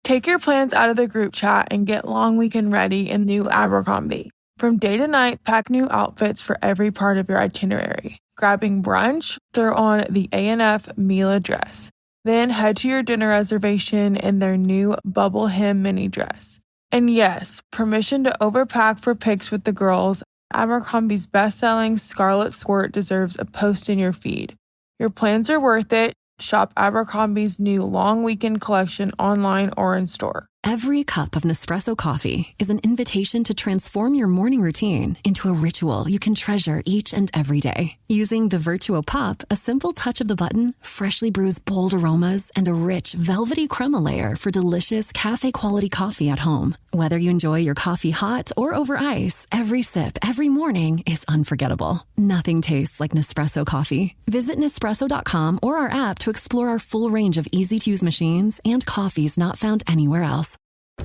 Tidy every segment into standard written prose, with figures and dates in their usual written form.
Take your plans out of the group chat and get long weekend ready in new Abercrombie. From day to night, pack new outfits for every part of your itinerary. Grabbing brunch? Throw on the A&F Mila dress. Then head to your dinner reservation in their new bubble hem mini dress. And yes, permission to overpack for pics with the girls. Abercrombie's best-selling Scarlet Squirt deserves a post in your feed. Your plans are worth it. Shop Abercrombie's new long weekend collection online or in store. Every cup of Nespresso coffee is an invitation to transform your morning routine into a ritual you can treasure each and every day. Using the Virtuo Pup, a simple touch of the button freshly brews bold aromas and a rich, velvety crema layer for delicious cafe-quality coffee at home. Whether you enjoy your coffee hot or over ice, every sip, every morning is unforgettable. Nothing tastes like Nespresso coffee. Visit Nespresso.com or our app to explore our full range of easy-to-use machines and coffees not found anywhere else.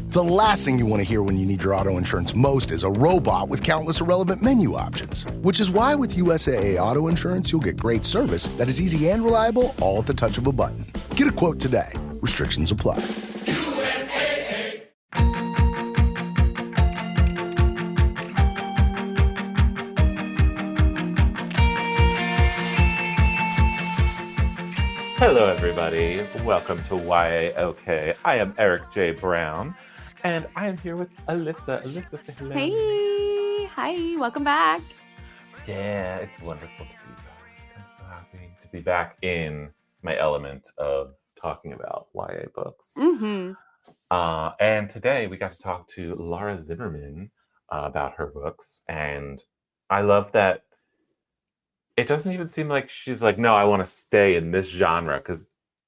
The last thing you want to hear when you need your auto insurance most is a robot with countless irrelevant menu options. Which is why with USAA Auto Insurance, you'll get great service that is easy and reliable, all at the touch of a button. Get a quote today. Restrictions apply. USAA. Hello, everybody. Welcome to YAOK. I am Eric J. Brown, and I am here with Alyssa. Alyssa, say hello. Hey, hi, welcome back. Yeah, it's wonderful to be back. I'm so happy to be back in my element of talking about YA books. Mm-hmm. And today we got to talk to Laura Zimmermann about her books, and I love that it doesn't even seem like she's like, no, I want to stay in this genre, because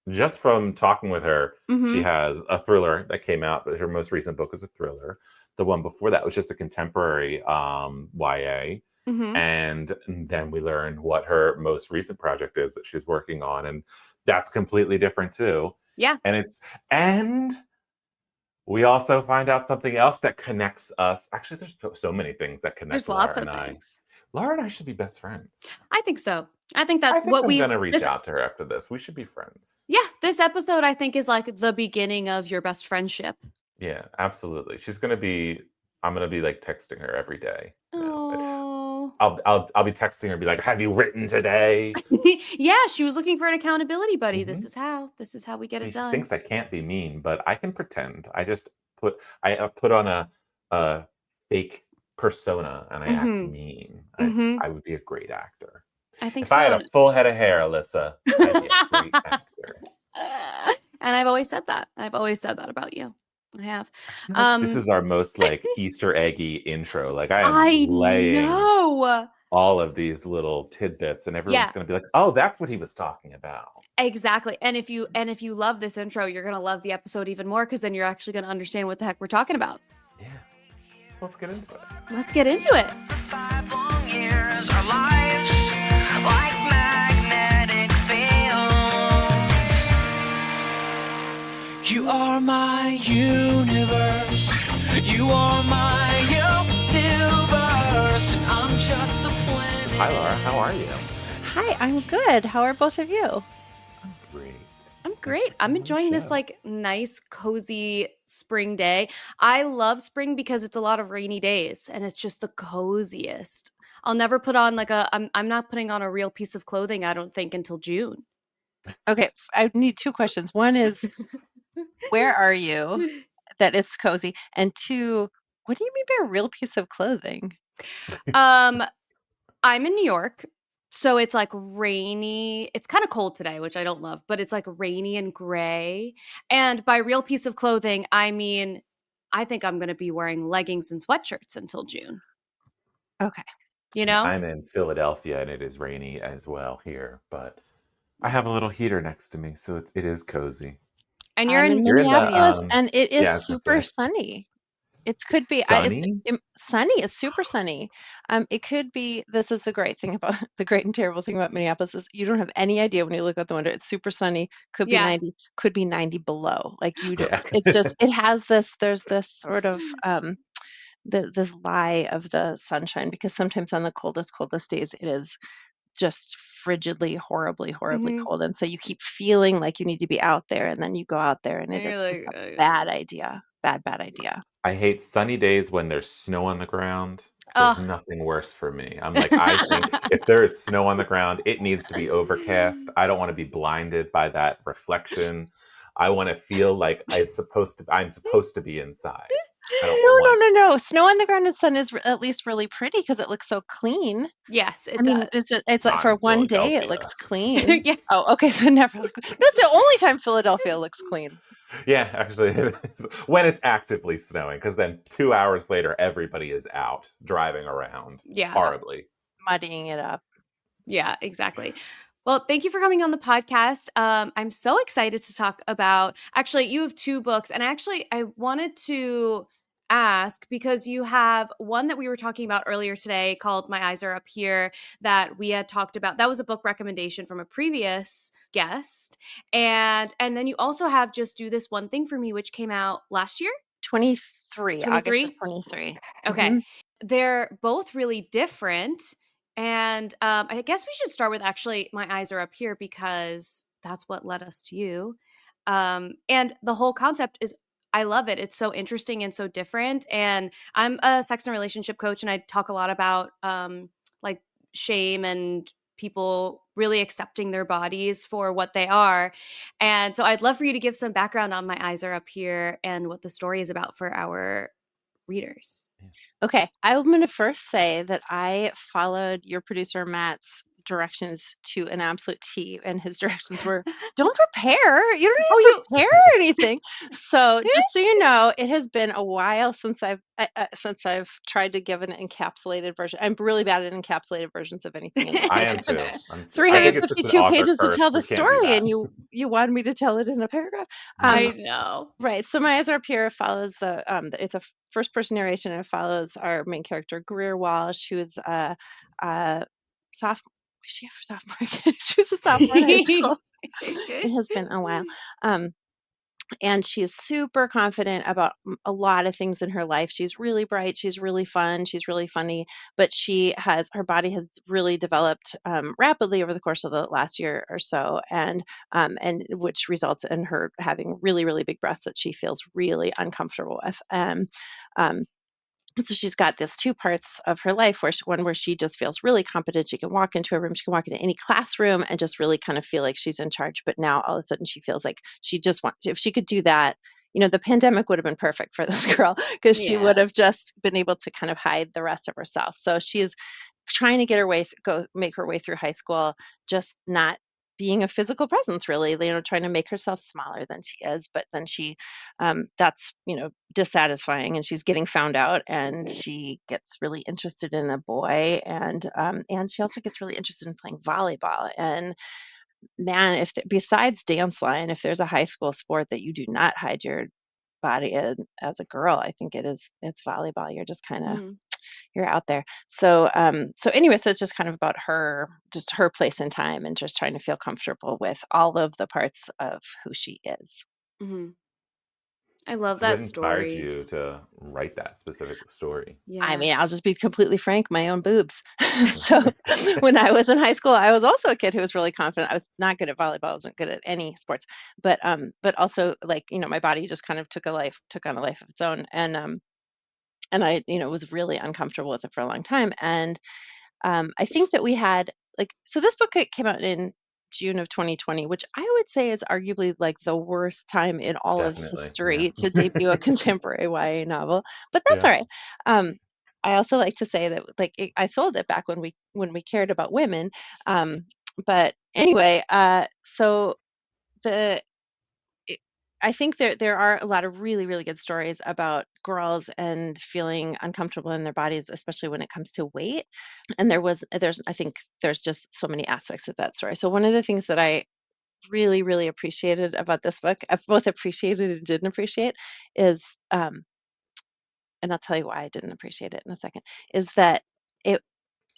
just from talking with her, she has a thriller that came out, but her most recent book is a thriller. The one before that was just a contemporary YA. And then we learned what her most recent project is that she's working on, and that's completely different too. Yeah. And we also find out something else that connects us. Actually, there's so many things that connect. There's lots of things. Laura and I should be best friends. I think so. I think that I'm going to reach out to her after this. We should be friends. Yeah, this episode I think is like the beginning of your best friendship. Yeah, absolutely. I'm going to be like texting her every day. Oh. I'll be texting her and be like, have you written today? Yeah, she was looking for an accountability buddy. This is how we get it done. She thinks I can't be mean, but I can pretend. I just put on a fake persona and I act mean. I would be a great actor. I think if so. I had a full head of hair, Alyssa, I'd be a great actor. And I've always said that. I've always said that about you. I have. This is our most like Easter eggy intro. Like I am laying all of these little tidbits, and everyone's going to be like, "Oh, that's what he was talking about." Exactly. And if you love this intro, you're going to love the episode even more, because then you're actually going to understand what the heck we're talking about. Yeah. So let's get into it. Let's get into it. For 5 long years, our lives like magnetic fields. You are my universe. You are my universe, and I'm just a planet. Hi, Laura. How are you? Hi, I'm good. How are both of you? I'm great. I'm great. I'm enjoying this like nice, cozy spring day. I love spring because it's a lot of rainy days and it's just the coziest. I'll never put on I'm not putting on a real piece of clothing, I don't think, until June. Okay, I need 2 questions. One is, where are you that it's cozy? And 2, what do you mean by a real piece of clothing? I'm in New York. So it's like rainy. It's kind of cold today, which I don't love, but it's like rainy and gray. And by real piece of clothing, I mean, I think I'm going to be wearing leggings and sweatshirts until June. Okay. You know? I'm in Philadelphia and it is rainy as well here, but I have a little heater next to me, so it is cozy. And you're in Minneapolis, and it is super sunny. It could be sunny. It's sunny. It's super sunny. It could be. This is the great thing about the great and terrible thing about Minneapolis is you don't have any idea when you look out the window. It's super sunny. Could be 90. Could be 90 below. Like you don't. It's just. It has this. There's this sort of this lie of the sunshine, because sometimes on the coldest days it is just frigidly, horribly Mhm. cold. And so you keep feeling like you need to be out there, and then you go out there and it And is you're just a like, bad idea. Bad idea. I hate sunny days when there's snow on the ground. There's ugh. nothing worse for me. I'm like, I think if there is snow on the ground, it needs to be overcast. I don't want to be blinded by that reflection. I want to feel like I'm supposed to be inside. I don't No, want. no. Snow on the ground and sun is at least really pretty because it looks so clean. Yes, I it mean, it's does. like for I'm one day it Philadelphia. looks clean. Yeah. Oh, okay, so it never looks. That's the only time Philadelphia looks clean. Yeah, actually, it is. When it's actively snowing, because then 2 hours later, everybody is out driving around Yeah. horribly. Muddying it up. Yeah, exactly. Well, thank you for coming on the podcast. I'm so excited to talk about. Actually, you have 2 books, and I wanted to ask because you have one that we were talking about earlier today called "My Eyes Are Up Here" that we had talked about. That was a book recommendation from a previous guest, and then you also have "Just Do This One Thing for Me," which came out last year. 23, August of 23. 23. Okay. Mhm. They're both really different. And I guess we should start with actually My Eyes Are Up Here because that's what led us to you. And the whole concept is, I love it. It's so interesting and so different. And I'm a sex and relationship coach, and I talk a lot about like shame and people really accepting their bodies for what they are. And so I'd love for you to give some background on My Eyes Are Up Here and what the story is about for our readers. Okay, I'm going to first say that I followed your producer Matt's directions to an absolute T, and his directions were don't prepare. You don't Oh, need to you prepare anything. So just so you know, it has been a while since I've tried to give an encapsulated version. I'm really bad at encapsulated versions of anything anyway. I Like am it's been too. I think Same. it's just an 352 author pages to curse. tell We the can't do story, that. and you wanted me to tell it in a paragraph. I know. Right. So My Eyes Are Up Here follows it's a first person narration, and it follows our main character, Greer Walsh, who is a sophomore. Was she a sophomore? She was a sophomore in high school. It has been a while. Um, and she's super confident about a lot of things in her life. She's really bright, she's really fun, she's really funny, but her body has really developed rapidly over the course of the last year or so, and which results in her having really, really big breasts that she feels really uncomfortable with. Um, so she's got this 2 parts of her life one where she just feels really competent. She can walk into a room, she can walk into any classroom and just really kind of feel like she's in charge. But now all of a sudden she feels like she just wants if she could do that, the pandemic would have been perfect for this girl because she would Yeah. have just been able to kind of hide the rest of herself. So she's trying to get her way make her way through high school, just not being a physical presence really, trying to make herself smaller than she is, but then that's dissatisfying, and she's getting found out, and she gets really interested in a boy, and she also gets really interested in playing volleyball. And man, besides dance line, if there's a high school sport that you do not hide your body in as a girl, I think it's volleyball. You're just kind of Mhm. you're out there. So anyway, so it's just kind of about just her place in time, and just trying to feel comfortable with all of the parts of who she is. Mhm. I love So what that inspired story. you to write that specific story? I Yeah. mean, I'll just be completely frank, my own boobs. So when I was in high school, I was also a kid who was really confident. I was not good at volleyball, I wasn't good at any sports, but also like, my body just kind of took on a life of its own. And I, was really uncomfortable with it for a long time. And I think that we had so this book came out in June of 2020, which I would say is arguably like the worst time in all of Definitely. Yeah. history to debut a contemporary YA novel, but that's Yeah. all right. I also like to say that I sold it back when we cared about women. But anyway, so the it- I think there are a lot of really, really good stories about girls and feeling uncomfortable in their bodies, especially when it comes to weight. And I think there's just so many aspects of that story. So one of the things that I really, really appreciated about this book, I both appreciated and didn't appreciate, is, and I'll tell you why I didn't appreciate it in a second, is that it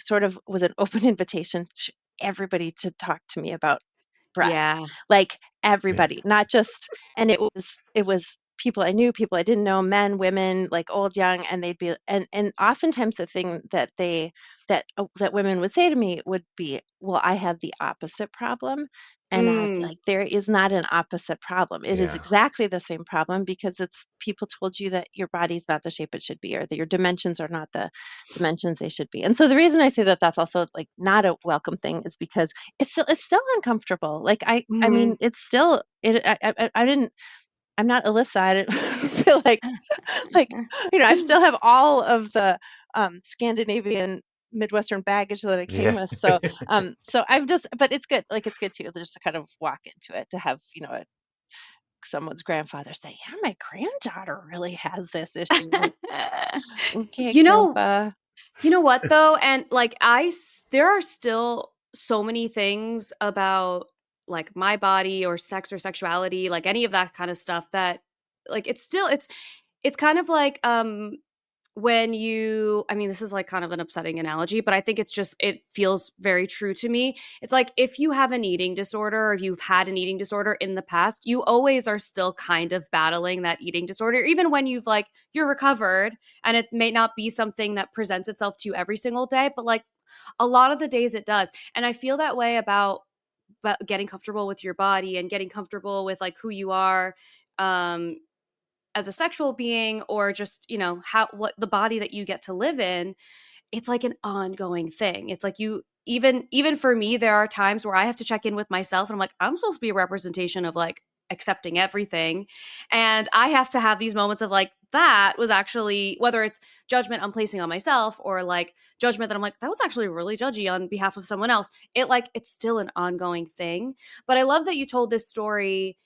sort of was an open invitation to everybody to talk to me about breasts, Yeah. like everybody, not just, and it was people I knew, people I didn't know, men, women, like old, young, and they'd be, and oftentimes the thing that they that women would say to me would be, "Well, I have the opposite problem." And I'd be like, "There is not an opposite problem. It is Yeah. exactly the same problem because it's people told you that your body's not the shape it should be or that your dimensions are not the dimensions they should be." And so the reason I say that that's also like not a welcome thing is because it's still uncomfortable. Like I Mhm. mean, it's still it I didn't I'm not Alyssa. I didn't feel like, I still have all of the, Scandinavian Midwestern baggage that I came Yeah. with. So I've just but it's good. Like, it's good too, just to kind of walk into it, to have, someone's grandfather say, "Yeah, my granddaughter really has this issue." Like, "Okay, You know grandpa." you know what though? And like there are still so many things about like my body or sex or sexuality, like any of that kind of stuff that like it's kind of like when you I mean, this is like kind of an upsetting analogy, but I think it feels very true to me. It's like if you have an eating disorder or if you've had an eating disorder in the past, you always are still kind of battling that eating disorder, even when you're recovered and it may not be something that presents itself to you every single day, but like a lot of the days it does. And I feel that way about getting comfortable with your body and getting comfortable with like who you are. Um, as a sexual being or just how what the body that you get to live in, it's like an ongoing thing. It's like you even for me there are times where I have to check in with myself and I'm like, I'm supposed to be a representation of like accepting everything, and I have to have these moments of like, that was actually, whether it's judgment I'm placing on myself or like judgment that I'm like, that was actually really judgy on behalf of someone else. It's still an ongoing thing. But I love that you told this story,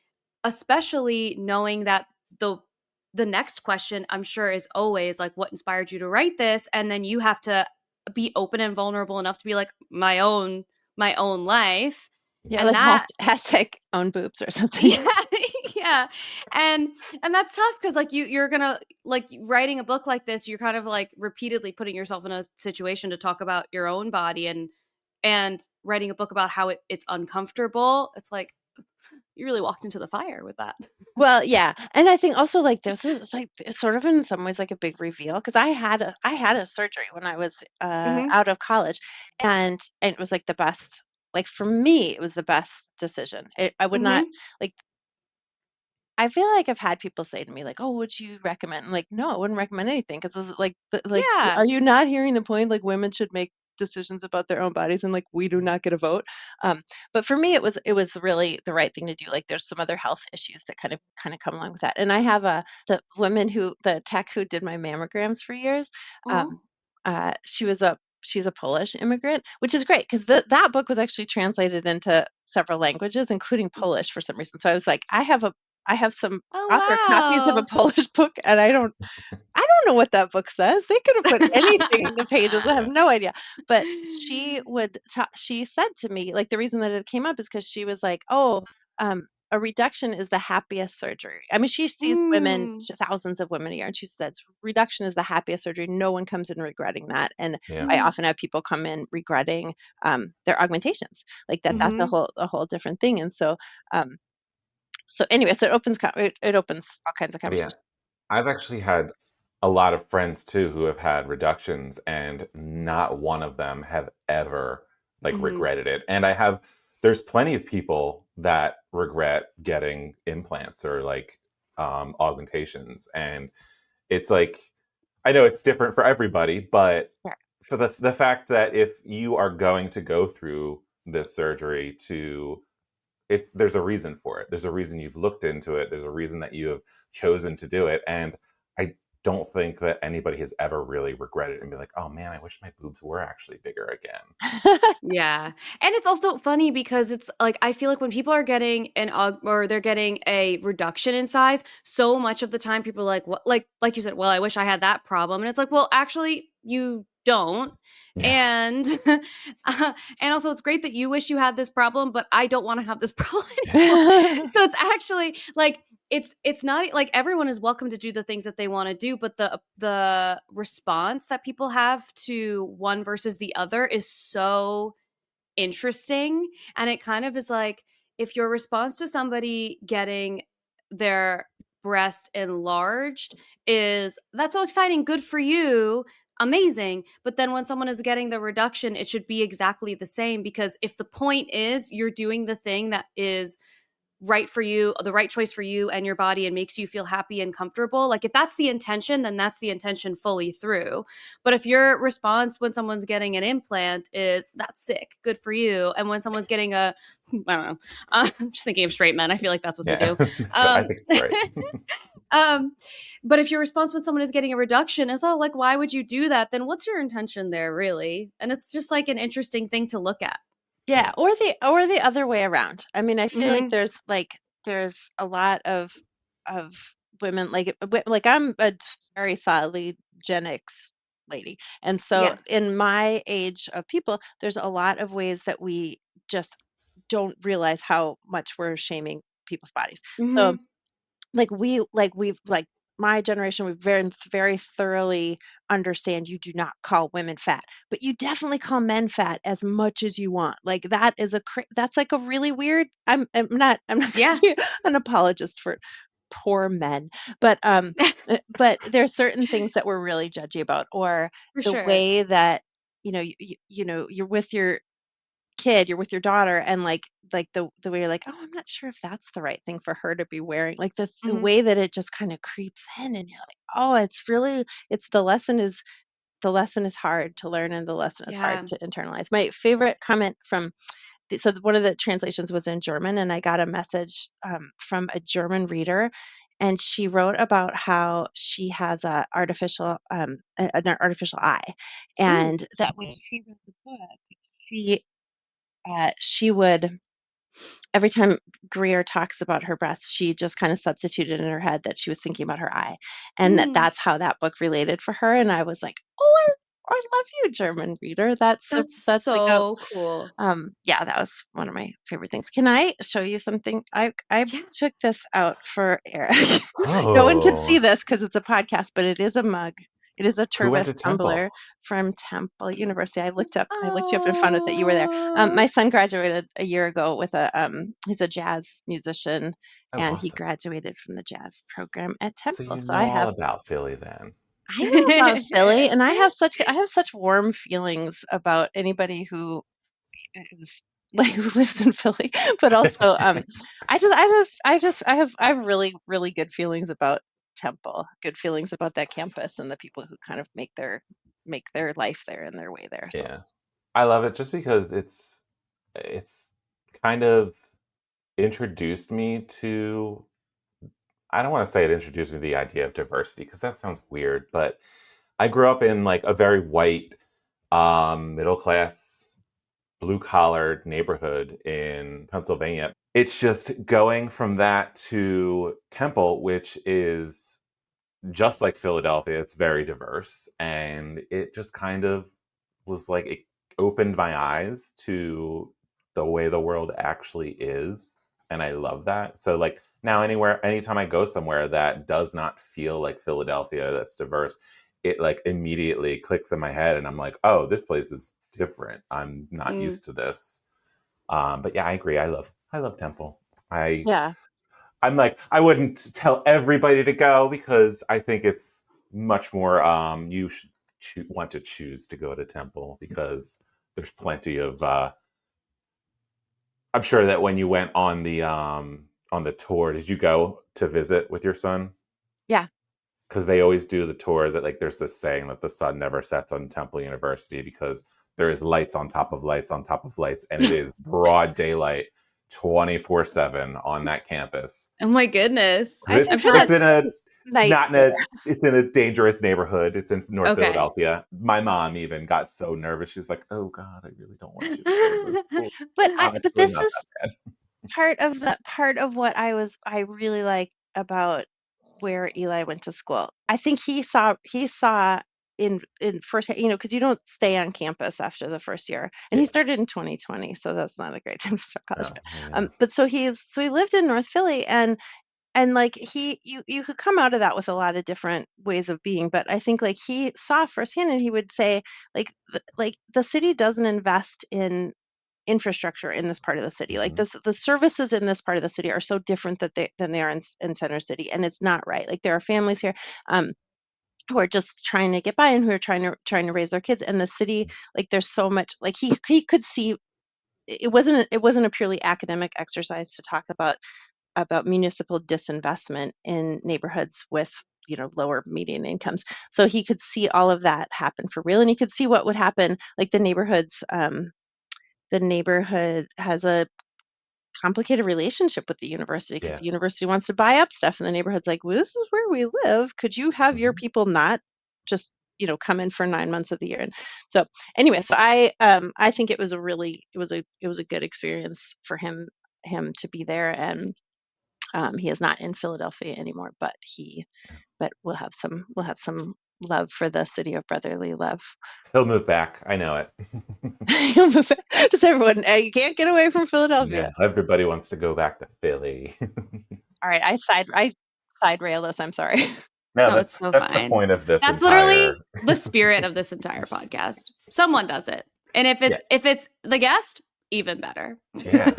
especially knowing that the the next question I'm sure is always like, what inspired you to write this? And then you have to be open and vulnerable enough to be like, my own life. Yeah, And like that hashtag own boobs or something. yeah, yeah. and and that's tough because like you're gonna like writing a book like this, you're kind of like repeatedly putting yourself in a situation to talk about your own body, and writing a book about how it's uncomfortable. It's like you really walked into the fire with that. Well, yeah, and I think also, like, this is, like, sort of in some ways, like, a big reveal because I had a surgery when I was, Hmm. out of college, and it was, like, the best like, for me, it was the best decision. I would not Hmm. like, I feel like I've had people say to me, like, "Oh, would you recommend?" I'm like, "No, I wouldn't recommend anything 'cause this is like, Yeah. are you not hearing the point? Like, women should make decisions about their own bodies and, like, we do not get a vote." Um, but for me, it was really the right thing to do. Like, there's some other health issues that kind of come along with that. And I have the tech who did my mammograms for years, Oh. um, she's a Polish immigrant, which is great 'cause that book was actually translated into several languages, including Polish for some reason. So I was like, I have some Oh author copies of a wow. Polish book, and I don't know what that book says. They could have put anything in the pages. I have no idea. But she said to me, like, the reason that it came up is because she was like, "Oh, a reduction is the happiest surgery." I mean, she sees Mm. thousands of women a year, and she says reduction is the happiest surgery. No one comes in regretting that. And Yeah. I Mm. often have people come in regretting their augmentations, like that's a Mhm. whole different thing. And so anyway, so it opens all kinds of Yeah. conversations. I've actually had a lot of friends too who have had reductions, and not one of them have ever like Mhm. regretted it. And there's plenty of people that regret getting implants or like augmentations. And it's like, I know it's different for everybody, but Sure. for the fact that if you are going to go through this surgery to there's a reason for it. There's a reason you've looked into it. There's a reason that you have chosen to do it. And I don't think that anybody has ever really regretted and be like, oh man, I wish my boobs were actually bigger again. Yeah. And it's also funny because it's like I feel like when people are getting or they're getting a reduction in size, so much of the time people are like, what, like you said, well, I wish I had that problem. And it's like, well, actually you don't. Yeah. And and also it's great that you wish you had this problem, but I don't want to have this problem Yeah. anymore. So it's actually like it's not like everyone is welcome to do the things that they want to do, but the response that people have to one versus the other is so interesting. And it kind of is like, if your response to somebody getting their breast enlarged is, that's so exciting, good for you, amazing. But then when someone is getting the reduction, it should be exactly the same, because if the point is you're doing the thing that is right for you, the right choice for you and your body, and makes you feel happy and comfortable, like if that's the intention, then that's the intention fully through. But if your response when someone's getting an implant is that's sick, good for you, and when someone's getting a I don't know, I'm just thinking of straight men, I feel like that's what they do. I think it's right. But if your response when someone is getting a reduction is, oh, like, why would you do that? Then what's your intention there, really? And it's just like an interesting thing to look at. Yeah, or the other way around. I mean, I feel like Mhm. there's a lot of women like I'm a very solidly Gen X lady. And so Yeah. in my age of people, there's a lot of ways that we just don't realize how much we're shaming people's bodies. So Mhm. we've my generation, we very thoroughly understand you do not call women fat, but you definitely call men fat as much as you want. Like that is that's like a really weird. I'm not Yeah. an apologist for poor men, but but there's certain things that we're really judgy about, or For the sure. way that you're with your kid, you're with your daughter, and the way you're like, oh, I'm not sure if that's the right thing for her to be wearing. Like the Mhm. way that it just kind of creeps in, and you're like, oh, it's the lesson is hard to learn, and the lesson is hard Yeah. to internalize. My favorite comment from one of the translations was in German, and I got a message from a German reader, and she wrote about how she has an artificial eye, Ooh. and that when she read the book, she would, every time Greer talks about her breasts, she just kind of substituted in her head that she was thinking about her eye, and Mm. that's how that book related for her. And I was like, oh, I love you, German reader. That's That's like a so cool. yeah, that was one of my favorite things. Can I show you something? I Yeah. took this out for Eric. No one can see Oh, this because it's a podcast, but it is a mug. It is a who went Tervis to Temple? tumbler from Temple University. I looked you up and found out that you were there. Oh. My son graduated a year ago with he's a jazz musician, Oh, and he awesome. graduated from the jazz program at So Temple. you So know all about Philly then. I know about Philly, and I have such warm feelings about anybody who is who lives in Philly, but also I have really really good feelings about Temple, good feelings about that campus and the people who kind of make their life there and their way there. So Yeah. I love it just because it's kind of introduced me to I don't want to say it introduced me to the idea of diversity because that sounds weird, but I grew up in like a very white, middle class, blue collar neighborhood in Pennsylvania. It's just going from that to Temple, which is just like Philadelphia, it's very diverse. And it just kind of was like it opened my eyes to the way the world actually is. And I love that. So like now anytime I go somewhere that does not feel like Philadelphia, that's diverse, it like immediately clicks in my head and I'm like, oh, this place is different. I'm not Mm. used to this. But yeah, I agree. I love Temple. I yeah, I'm like, I wouldn't tell everybody to go because I think it's much more you should want to choose to go to Temple because there's plenty of I'm sure that when you went on the tour, did you go to visit with your son? yeah. Because they always do the tour that like there's this saying that the sun never sets on Temple University because there is lights on top of lights on top of lights and it is broad daylight 24/7 on that campus. Oh my goodness. I I'm think sure It's in that's a night not in there. a it's in a dangerous neighborhood. It's in North okay. Philadelphia. My mom even got so nervous. She's like, "Oh God, I really don't want you to go to this school." But It's really this not is that part of what I really like about where Eli went to school. I think he saw in first, because you don't stay on campus after the first year, and he bad. started in 2020, so that's not a great time to start college. Yeah. Oh, yeah. But so he lived in North Philly, and like you could come out of that with a lot of different ways of being, but I think like he saw firsthand, and he would say like the city doesn't invest in infrastructure in this part of the city. Like Mhm. the services in this part of the city are so different than they are in Center City, and it's not right. Like there are families here. Um, who are just trying to get by and who are trying to raise their kids. And the city, like there's so much, like he could see it wasn't a purely academic exercise to talk about municipal disinvestment in neighborhoods with lower median incomes. So he could see all of that happen for real, and he could see what would happen. Like the neighborhood has a complicated relationship with the university because the university wants to buy up stuff, and the neighborhood's like, well, this is where we live. Could you have your people not just come in for 9 months of the year? And so anyway, so I think it was a good experience for him to be there. And he is not in Philadelphia anymore, but we'll have some love for the city of brotherly love. He'll move back. I know it. He'll move back. Does everyone? You can't get away from Philadelphia. Yeah, everybody wants to go back to Philly. All right, I side rail this. I'm sorry. No, that's so that's fine. The point of this. That's literally the spirit of this entire podcast. Someone does it, and if it's the guest, even better. Yeah,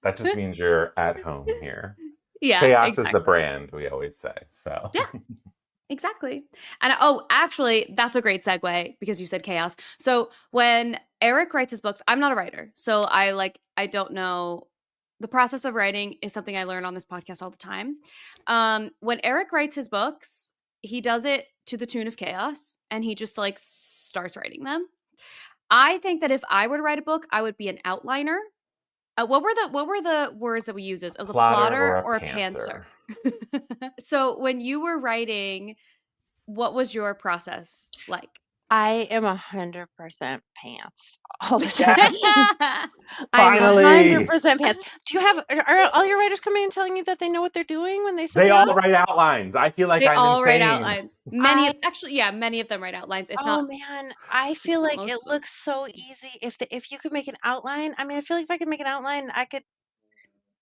that just means you're at home here. Yeah, chaos is the brand, we always say. So yeah, exactly. And actually, that's a great segue because you said chaos. So when Eric writes his books, I'm not a writer, so I don't know. The process of writing is something I learn on this podcast all the time. When Eric writes his books, he does it to the tune of chaos, and he just starts writing them. I think that if I were to write a book, I would be an outliner. What were the words that we use? It was a plotter or a pantser. So when you were writing, what was your process like? I am 100% pants all the time. Finally. I'm 100% pants. Do you have are all your writers coming and telling you that they know what they're doing when they sit They down? all write outlines. I feel like they I'm all insane. write outlines. Many of them write outlines. If not, man, I feel like it looks so easy if you could make an outline. I mean, I feel like if I could make an outline, I could.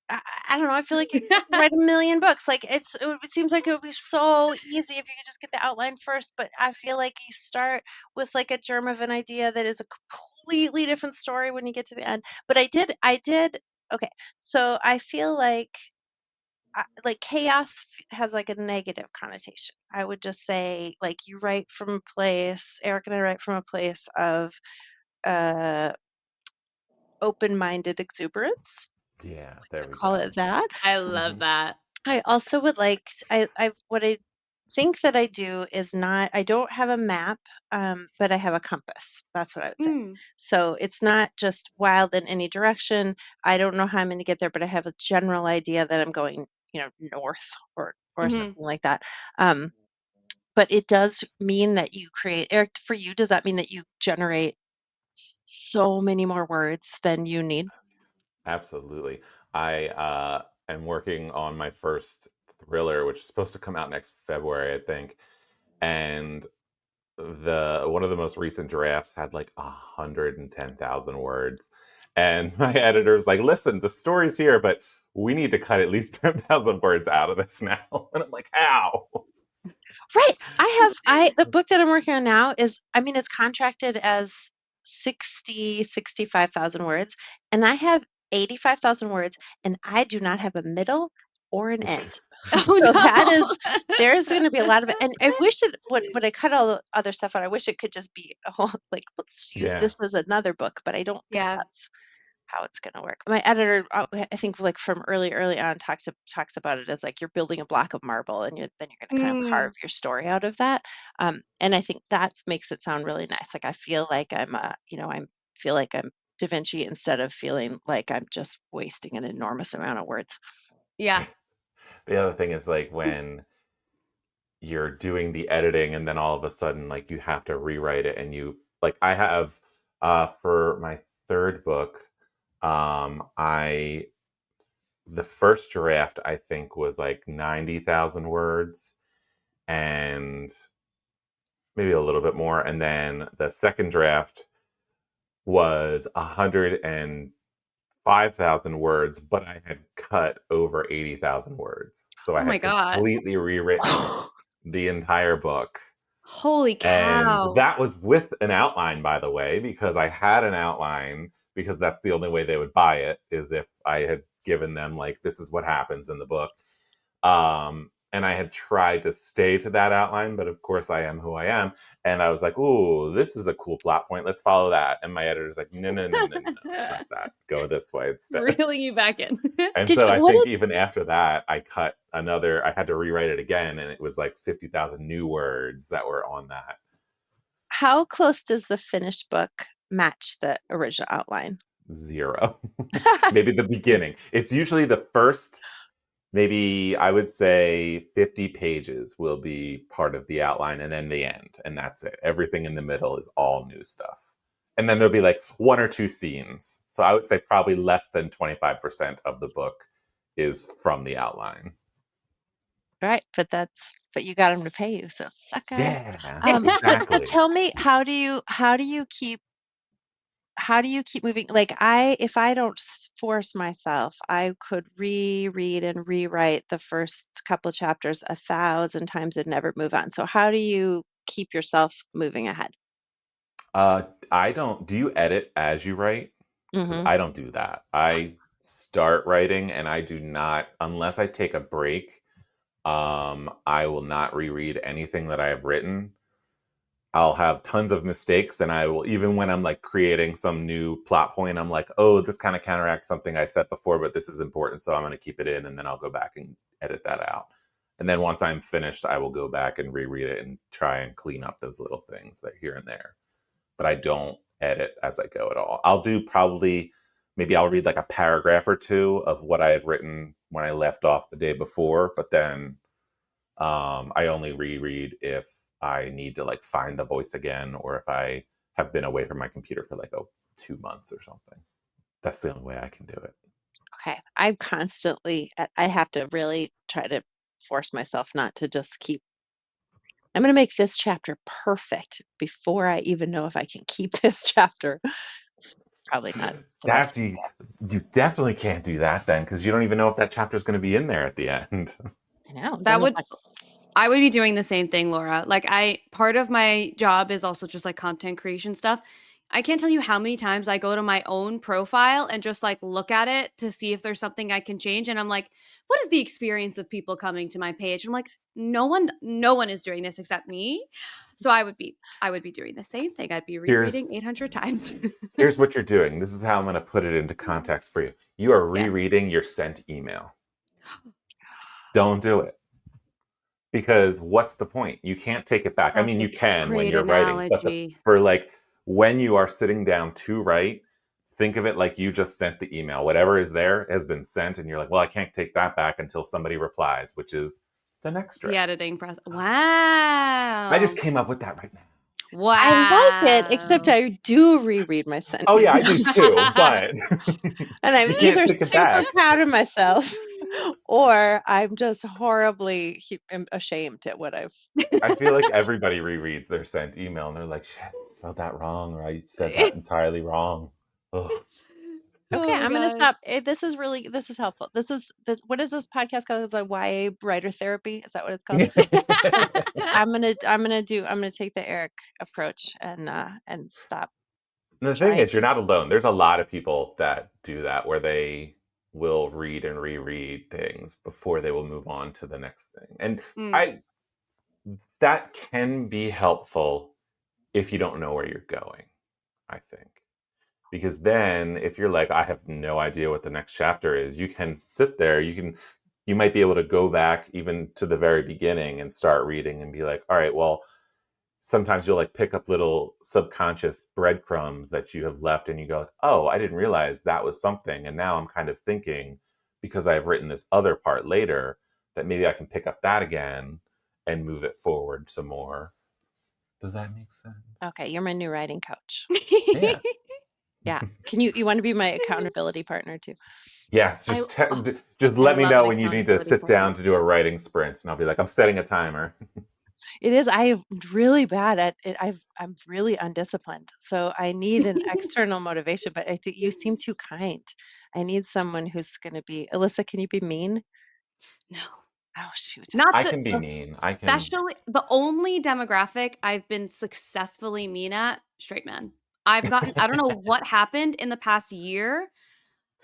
I don't know. I feel like you could write a million books. Like it seems like it would be so easy if you could just get the outline first. But I feel like you start with like a germ of an idea that is a completely different story when you get to the end. But I did. Okay, so I feel like chaos has like a negative connotation. I would just say like you write from a place. Eric and I write from a place of open-minded exuberance. Yeah, there we call it that. I love that. I also would like what I think that I do is I don't have a map, but I have a compass. That's what I would say. So it's not just wild in any direction. I don't know how I'm going to get there, but I have a general idea that I'm going, north or something like that. But it does mean that you create, Eric, for you, does that mean that you generate so many more words than you need? Absolutely. I am working on my first thriller, which is supposed to come out next February, I think. And one of the most recent drafts had like 110,000 words. And my editor's like, listen, the story's here, but we need to cut at least 10,000 words out of this now. And I'm like, how? Right. The book that I'm working on now is, it's contracted as 65,000 words, and I have 85,000 words, and I do not have a middle or an end. There's going to be a lot of it. And I wish when I cut all the other stuff out, I wish it could just be a whole, let's use this as another book, but I don't think that's how it's going to work. My editor, I think from early on talks about it as like you're building a block of marble, and then you're going to kind of carve your story out of that. And I think that makes it sound really nice. Like I feel like I'm Da Vinci instead of feeling like I'm just wasting an enormous amount of words. Yeah. The other thing is like when you're doing the editing and then all of a sudden like you have to rewrite it, and you like I have for my third book, the first draft I think was like 90,000 words and maybe a little bit more, and then the second draft was 105,000 words, but I had cut over 80,000 words, so I had completely rewritten the entire book. Holy cow! And that was with an outline, by the way, because I had an outline, because that's the only way they would buy it, is if I had given them like, this is what happens in the book. and I had tried to stay to that outline, but of course I am who I am. And I was like, "Ooh, this is a cool plot point. Let's follow that." And my editor's like, "No, no, no, no, no. It's not that. Go this way instead." Reeling you back in. And Did so you, I what think is, even after that, I had to rewrite it again, and it was like 50,000 new words that were on that. how close does the finished book match the original outline? 0. Maybe the beginning. It's usually the first, maybe I would say 50 pages will be part of the outline, and then the end, and that's it. Everything in the middle is all new stuff. And then there'll be like 1 or 2 scenes. So I would say probably less than 25% of the book is from the outline. Right, but you got them to pay you, so sucker. Yeah, But exactly. tell me, how do you keep moving? Like, if I don't force myself, I could reread and rewrite the first couple chapters 1,000 times and never move on. So how do you keep yourself moving ahead? I don't. Do you edit as you write? Because Hmm. I don't do that. I start writing, and I do not, unless I take a break. I will not reread anything that I have written. I'll have tons of mistakes, and I will, even when I'm like creating some new plot point, I'm like, oh, this kind of counteracts something I said before, but this is important, so I'm going to keep it in, and then I'll go back and edit that out. And then once I'm finished, I will go back and reread it and try and clean up those little things that here and there. But I don't edit as I go at all. I'll do probably, maybe I'll read like a paragraph or two of what I had written when I left off the day before, but then I only reread if I need to like find the voice again, or if I have been away from my computer for like 2 months or something. That's the only way I can do it. Okay, I have to really try to force myself not to just keep. I'm going to make this chapter perfect before I even know if I can keep this chapter. It's probably not the best. That's you definitely can't do that then, because you don't even know if that chapter is going to be in there at the end. I know. That Then it's would like, I would be doing the same thing, Laura. Like, part of my job is also just like content creation stuff. I can't tell you how many times I go to my own profile and just like look at it to see if there's something I can change. And I'm like, what is the experience of people coming to my page? I'm like, no one is doing this except me. So I would be doing the same thing. I'd be Here's rereading 800 times. here's what you're doing. This is how I'm going to put it into context for you. You are Yes. rereading your sent email. Don't do it. Because what's the point? You can't take it back. I That's mean, a you can when great you're writing, but analogy. for like when you are sitting down to write, think of it like you just sent the email. Whatever is there has been sent, and you're like, well, I can't take that back until somebody replies, which is the next The draft. editing process. I just Wow. came up with that right now. I like it, except Wow. I do reread my sentence. Oh yeah, I do too, but And I'm you can't either take it super back. proud of myself or I'm just horribly ashamed at what I've. I feel like everybody rereads their sent email, and they're like, shit, I spelled that wrong, or I said that entirely wrong. Ugh. Okay, Oh my I'm gonna God. stop. This is helpful. What is this podcast called? It's like YA writer therapy. Is that what it's called? I'm gonna take the Eric approach and stop The thing trying is, you're to. not alone. There's a lot of people that do that, where they will read and reread things before they will move on to the next thing. And Mm. I that can be helpful if you don't know where you're going, I think. Because then if you're like, I have no idea what the next chapter is, you can sit there, you might be able to go back even to the very beginning and start reading and be like, all right, well, sometimes you'll like pick up little subconscious breadcrumbs that you have left, and you go like, oh, I didn't realize that was something, and now I'm kind of thinking, because I've written this other part later, that maybe I can pick up that again and move it forward some more. Does that make sense? Okay, you're my new writing coach. Yeah. Yeah. You want to be my accountability partner too? Yes, I just I let me love an know when you need to accountability sit down partner. to do a writing sprint, and I'll be like, I'm setting a timer. It is. I'm really bad at it. I'm really undisciplined. So I need an external motivation, but I think you seem too kind. I need someone who's going to be. Alyssa, can you be mean? No. Oh, shoot. Not I to can be mean. I can. especially the only demographic I've been successfully mean at, straight men. I don't know what happened in the past year.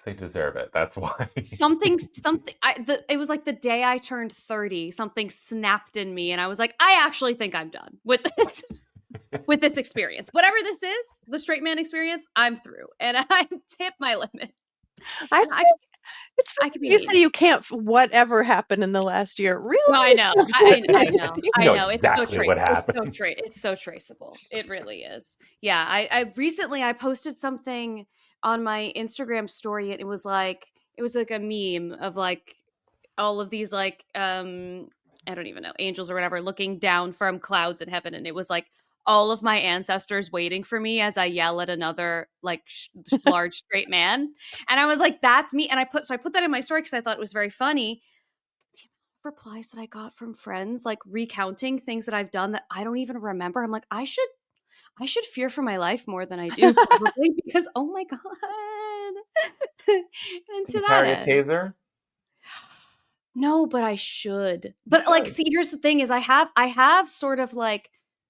They deserve it. That's why. Something. It was like the day I turned 30. Something snapped in me, and I was like, I actually think I'm done with this. With this experience, whatever this is, the straight man experience, I'm through, and I've hit my limit. I And think it's I funny could be you mean. say you can't whatever happened in the last year. Really? No, I know. I know. You know exactly what happened. It's so traceable. It really is. Yeah. I recently I posted something on my Instagram story, and it was like a meme of like all of these like I don't even know, angels or whatever looking down from clouds in heaven, and it was like all of my ancestors waiting for me as I yell at another like large straight man. And I was like, that's me. And I put that in my story because I thought it was very funny. The replies that I got from friends like recounting things that I've done that I don't even remember. I'm like, I should fear for my life more than I do, probably, because oh my god. And Do to you that carry a end, taser? no, but I should. But like, see, here's the thing: is I have sort of like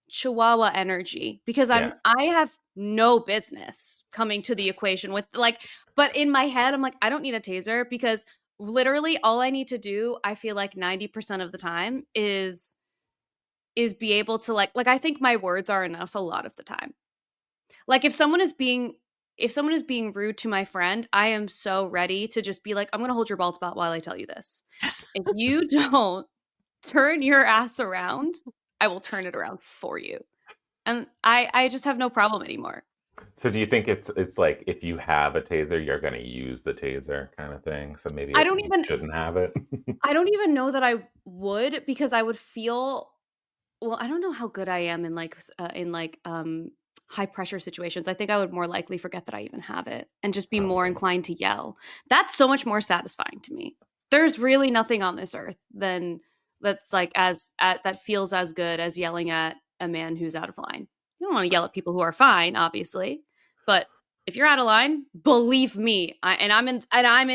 Chihuahua energy because I have no business coming to the equation with like. But in my head, I'm like, I don't need a taser because literally all I need to do, I feel like 90% of the time is be able to like I think my words are enough a lot of the time. Like if someone is being rude to my friend, I am so ready to just be like, I'm going to hold your bald spot while I tell you this. If you don't turn your ass around, I will turn it around for you. And I just have no problem anymore. So do you think it's like if you have a taser, you're going to use the taser kind of thing? So maybe you shouldn't have it. I don't even know that I would, because I would feel, well, I don't know how good I am in high pressure situations. I think I would more likely forget that I even have it and just be more inclined to yell. That's so much more satisfying to me. There's really nothing on this earth that's like that feels as good as yelling at a man who's out of line. You don't want to yell at people who are fine, obviously, but if you're out of line, believe me, I'm in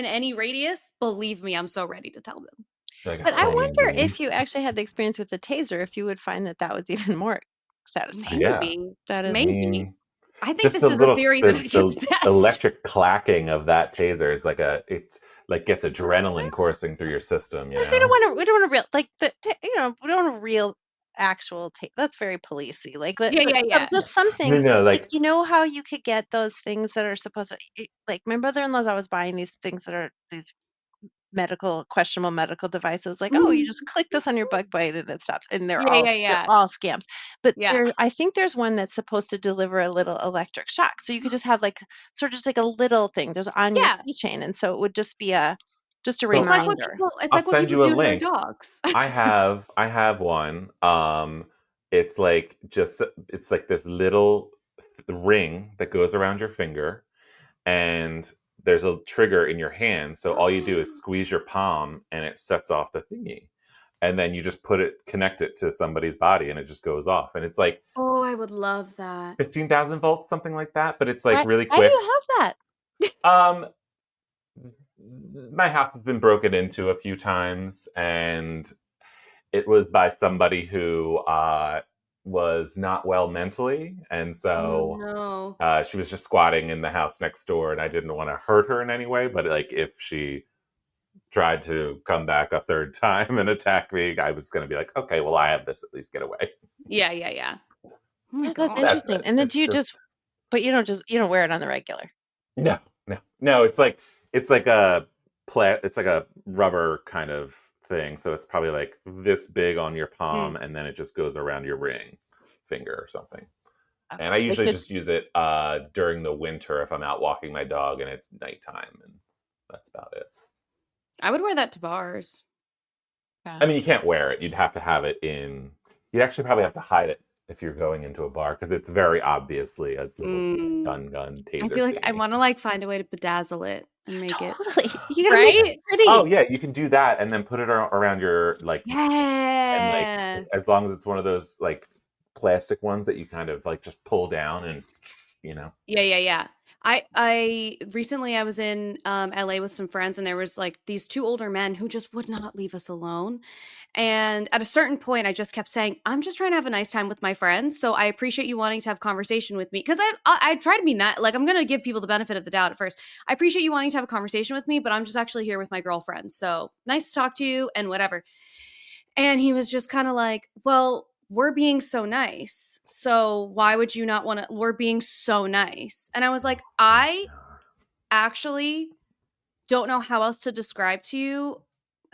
any radius, believe me, I'm so ready to tell them. But I wonder if you actually had the experience with the taser, if you would find that was even more satisfying. Maybe. That is maybe. I think just this the is little, a theory that I can test. Electric clacking of that taser is like it's like gets adrenaline coursing through your system. You know? We don't want to real like we don't want a real actual that's very policey. Like just something no, like you know how you could get those things that are supposed to like my brother-in-law's always buying these things that are these questionable medical devices, like oh you just click this on your bug bite and it stops, and they're all scams. But I think there's one that's supposed to deliver a little electric shock, so you could just have like sort of just like a little thing there's on your keychain, and so it would just be a reminder. I'll send you a link. Dogs. I have one. It's like this little ring that goes around your finger, and there's a trigger in your hand. So all you do is squeeze your palm and it sets off the thingy. And then you just connect it to somebody's body and it just goes off. And it's like, oh, I would love that. 15,000 volts, something like that. But it's like really quick. Why do you have that? My house has been broken into a few times, and it was by somebody who was not well mentally, and so she was just squatting in the house next door, and I didn't want to hurt her in any way, but like if she tried to come back a third time and attack me, I was going to be like, okay, well, I have this, at least get away. Yeah. Oh, that's interesting. And then but you don't wear it on the regular. No, it's like a rubber kind of thing, so it's probably like this big on your palm, and then it just goes around your ring finger or something. Okay. And I usually just use it during the winter if I'm out walking my dog and it's nighttime, and that's about it. I would wear that to bars. I mean, you can't wear it. You'd have to have it in. You'd actually probably have to hide it if you're going into a bar, because it's very obviously a little stun gun taser. I feel like I want to find a way to bedazzle it and make it you gotta make it pretty. Oh yeah, you can do that and then put it around your and like as long as it's one of those like plastic ones that you kind of like just pull down and you know? Yeah. I recently I was in LA with some friends, and there was like these two older men who just would not leave us alone. And at a certain point, I just kept saying, "I'm just trying to have a nice time with my friends. So I appreciate you wanting to have conversation with me." Because I try to be not like I'm going to give people the benefit of the doubt at first. I appreciate you wanting to have a conversation with me, but I'm just actually here with my girlfriend. So nice to talk to you and whatever. And he was just kind of like, "Well, we're being so nice. So why would you not want to? We're being so nice." And I was like, I actually don't know how else to describe to you.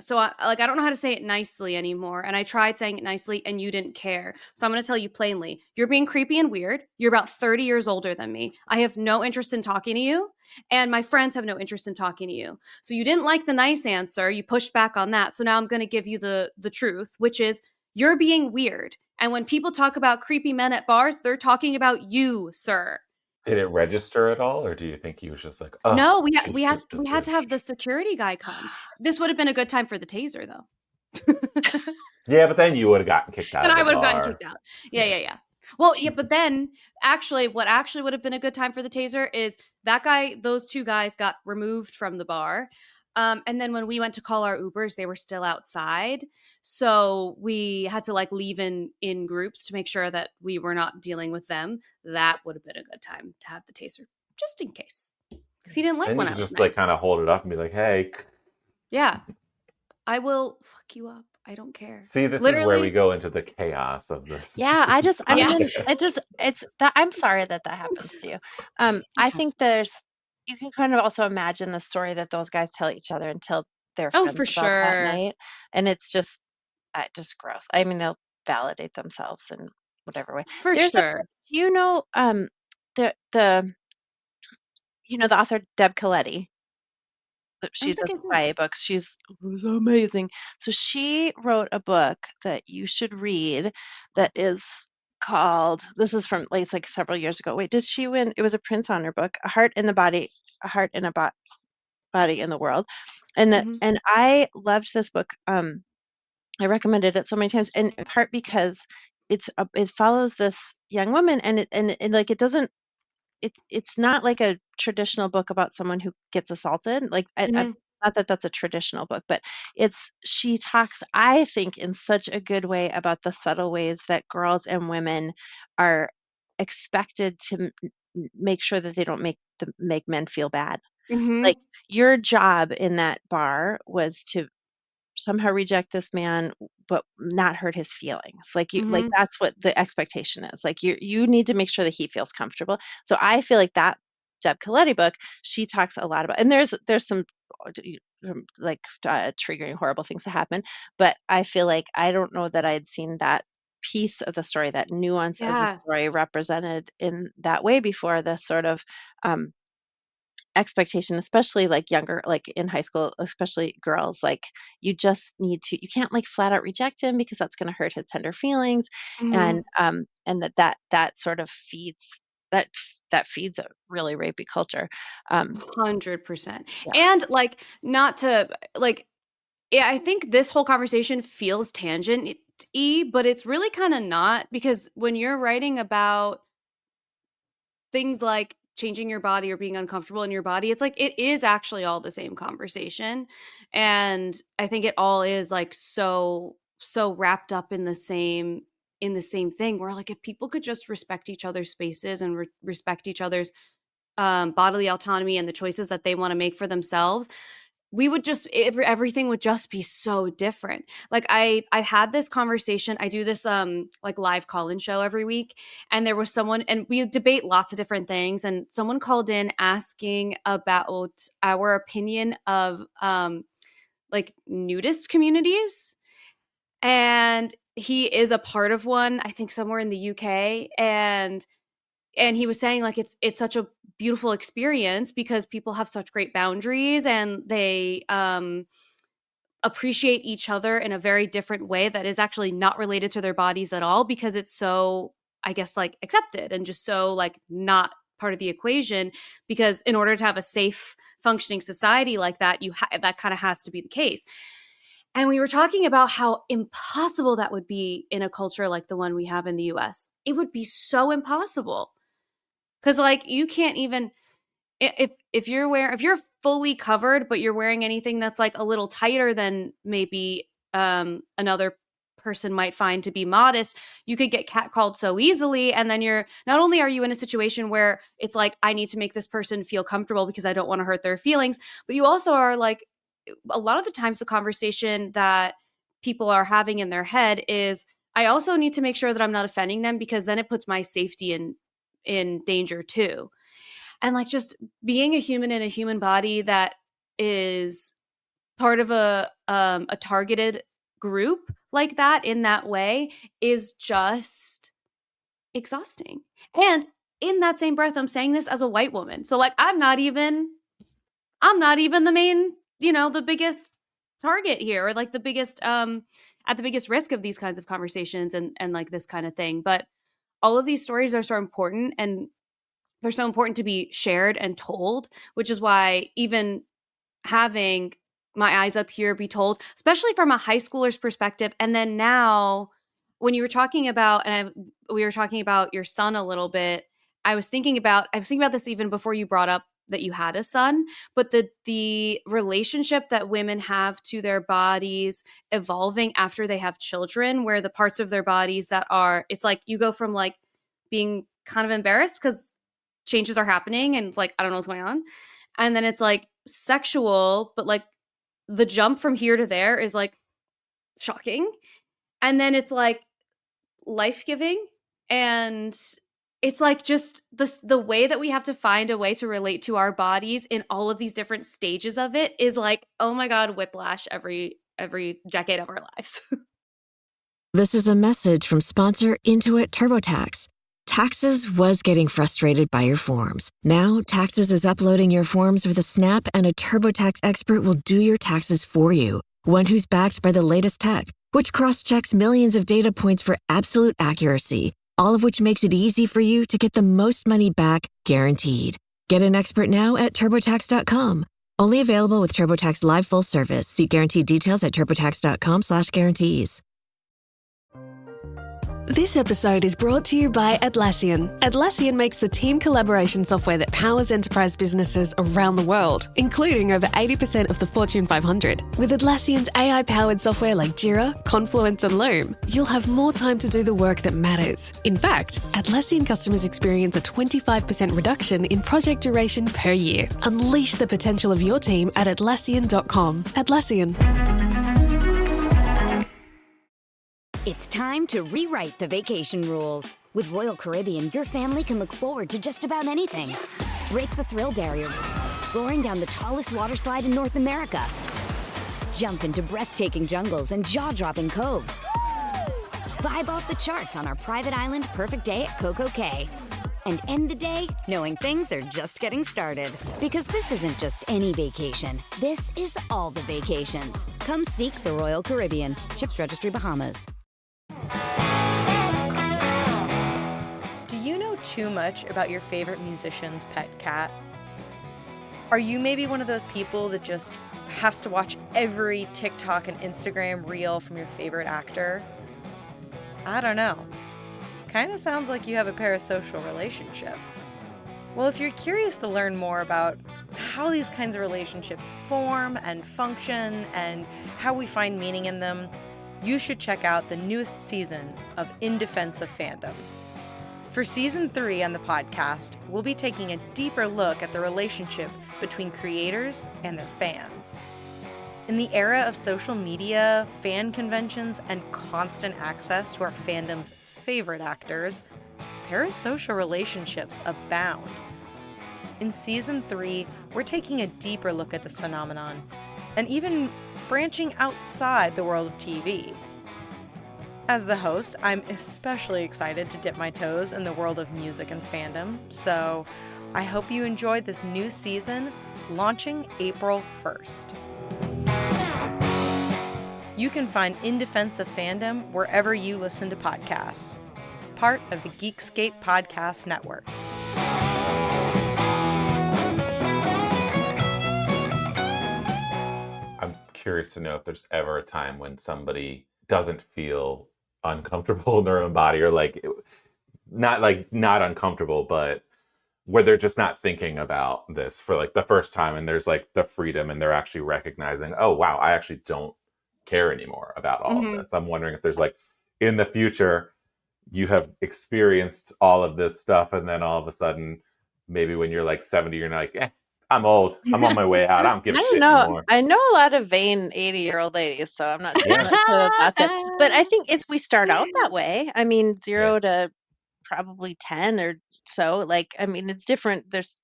So I don't know how to say it nicely anymore. And I tried saying it nicely and you didn't care. So I'm going to tell you plainly, you're being creepy and weird. You're about 30 years older than me. I have no interest in talking to you. And my friends have no interest in talking to you. So you didn't like the nice answer. You pushed back on that. So now I'm going to give you the truth, which is you're being weird. And when people talk about creepy men at bars, they're talking about you, sir. Did it register at all, or do you think he was just like, "Oh, No, she's just a we had to bitch"? have the security guy come. This would have been a good time for the taser, though. Yeah, but then you would have gotten kicked out Then of I the would have gotten bar. kicked out. Yeah. Yeah. Well, yeah, but then what actually would have been a good time for the taser is those two guys got removed from the bar. And then when we went to call our Ubers, they were still outside. So we had to like leave in groups to make sure that we were not dealing with them. That would have been a good time to have the taser, just in case. Because he didn't like Then you when I could was just like kind nice. of hold it up and be like, "Hey, Yeah. I will fuck you up. I don't care. see, this is where we Literally. go into the chaos of this Yeah, I mean, and it podcast." just, it's that I'm sorry that that happens to you. I think you can kind of also imagine the story that those guys tell each other and tell their Oh, friends for about that sure. night, and it's just gross. I mean, they'll validate themselves in whatever way. For There's a sure. do you know, the the author Deb Coletti? I don't She think does I do. YA books. She's amazing. So she wrote a book that you should read that is called, this is from like, it's like several years ago. Wait, did she win? It was a Prince Honor book, A Heart in the Body, A Heart in a Body in the World. Mhm. And I loved this book. I recommended it so many times, and in part because it follows this young woman, and like it doesn't it's not like a traditional book about someone who gets assaulted. Like Mhm. not that that's a traditional book, but she talks, I think, in such a good way about the subtle ways that girls and women are expected to make sure that they don't make men feel bad. Like Mhm. your job in that bar was to somehow reject this man but not hurt his feelings, like Mhm. that's what the expectation is, like you need to make sure that he feels comfortable. So I feel like that Deb Coletti book, she talks a lot about, and there's some like triggering horrible things that happen, but I feel like I don't know that I had seen that piece of the story, that nuance of the Yeah. story represented in that way before. The sort of um expectation, especially like younger, like in high school, especially girls, like you can't like flat out reject him because that's going to hurt his tender feelings. Mhm. And that sort of that that feeds a really rapey culture. 100%. Yeah. And, like, not to like, yeah, I think this whole conversation feels tangent-y, but it's really kinda not, because when you're writing about things like changing your body or being uncomfortable in your body, it's like it is actually all the same conversation. And I think it all is like so wrapped up in the same thing, where like if people could just respect each other's spaces and respect each other's bodily autonomy and the choices that they want to make for themselves, we would just everything would just be so different. Like I've had this conversation. I do this like live call-in show every week, and there was someone, and we debate lots of different things, and someone called in asking about our opinion of like nudist communities. And he is a part of one, I think somewhere in the UK. And he was saying like it's such a beautiful experience because people have such great boundaries, and they appreciate each other in a very different way that is actually not related to their bodies at all, because it's so, I guess, like accepted and just so like not part of the equation. Because in order to have a safe functioning society like that, that kind of has to be the case. And we were talking about how impossible that would be in a culture like the one we have in the US. It would be so impossible, Because like you can't even if you're fully covered, but you're wearing anything that's like a little tighter than maybe another person might find to be modest, you could get catcalled so easily. And then you're not only are you in a situation where it's like, I need to make this person feel comfortable because I don't want to hurt their feelings, but you also are like, a lot of the times the conversation that people are having in their head is, I also need to make sure that I'm not offending them because then it puts my safety in danger too. And like just being a human in a human body that is part of a targeted group like that in that way is just exhausting. And in that same breath, I'm saying this as a white woman. So like I'm not even the main, the biggest target here, or like the biggest at the biggest risk of these kinds of conversations and like this kind of thing. But all of these stories are so important, and they're so important to be shared and told, which is why even having my eyes up here be told, especially from a high schooler's perspective. And then now when you were talking about, we were talking about your son a little bit, I was thinking about this even before you brought up that you had a son, but the relationship that women have to their bodies evolving after they have children, where the parts of their bodies that are, it's like you go from like being kind of embarrassed because changes are happening and it's like, I don't know what's going on. And then it's like sexual, but like the jump from here to there is like shocking. And then it's like life-giving. And it's like just the way that we have to find a way to relate to our bodies in all of these different stages of it is like, oh my God, whiplash every decade of our lives. This is a message from sponsor Intuit TurboTax. Taxes was getting frustrated by your forms. Now, Taxes is uploading your forms with a snap, and a TurboTax expert will do your taxes for you. One who's backed by the latest tech, which cross-checks millions of data points for absolute accuracy, all of which makes it easy for you to get the most money back, guaranteed. Get an expert now at TurboTax.com. Only available with TurboTax Live Full Service. See guaranteed details at TurboTax.com/guarantees. This episode is brought to you by Atlassian. Atlassian makes the team collaboration software that powers enterprise businesses around the world, including over 80% of the Fortune 500. With Atlassian's AI-powered software like Jira, Confluence, and Loom, you'll have more time to do the work that matters. In fact, Atlassian customers experience a 25% reduction in project duration per year. Unleash the potential of your team at Atlassian.com. Atlassian. It's time to rewrite the vacation rules. With Royal Caribbean, your family can look forward to just about anything. Break the thrill barrier, roaring down the tallest water slide in North America. Jump into breathtaking jungles and jaw-dropping coves. Vibe off the charts on our private island Perfect Day at Coco Cay. And end the day knowing things are just getting started. Because this isn't just any vacation. This is all the vacations. Come seek the Royal Caribbean. Ships Registry, Bahamas. Do you know too much about your favorite musician's pet cat? Are you maybe one of those people that just has to watch every TikTok and Instagram reel from your favorite actor? I don't know. Kind of sounds like you have a parasocial relationship. Well, if you're curious to learn more about how these kinds of relationships form and function and how we find meaning in them, you should check out the newest season of In Defense of Fandom. For Season 3 on the podcast, we'll be taking a deeper look at the relationship between creators and their fans. In the era of social media, fan conventions, and constant access to our fandom's favorite actors, parasocial relationships abound. In Season 3, we're taking a deeper look at this phenomenon, and even branching outside the world of TV. As the host, I'm especially excited to dip my toes in the world of music and fandom, so I hope you enjoyed this new season, launching April 1st. You can find In Defense of Fandom wherever you listen to podcasts, part of the Geekscape Podcast Network. Curious to know if there's ever a time when somebody doesn't feel uncomfortable in their own body, or like not uncomfortable, but where they're just not thinking about this for like the first time, and there's like the freedom, and they're actually recognizing, oh wow, I actually don't care anymore about all of Mhm. this. I'm wondering if there's like in the future you have experienced all of this stuff, and then all of a sudden, maybe when you're like 70, you're like, I'm old, I'm on my way out, I don't give I a don't shit know. anymore. I know a lot of vain 80-year-old ladies, so I'm not Yeah. sure that that's it. But I think if we start out that way, I mean, Yeah. 0 to probably 10 or so, like, I mean, it's different. There's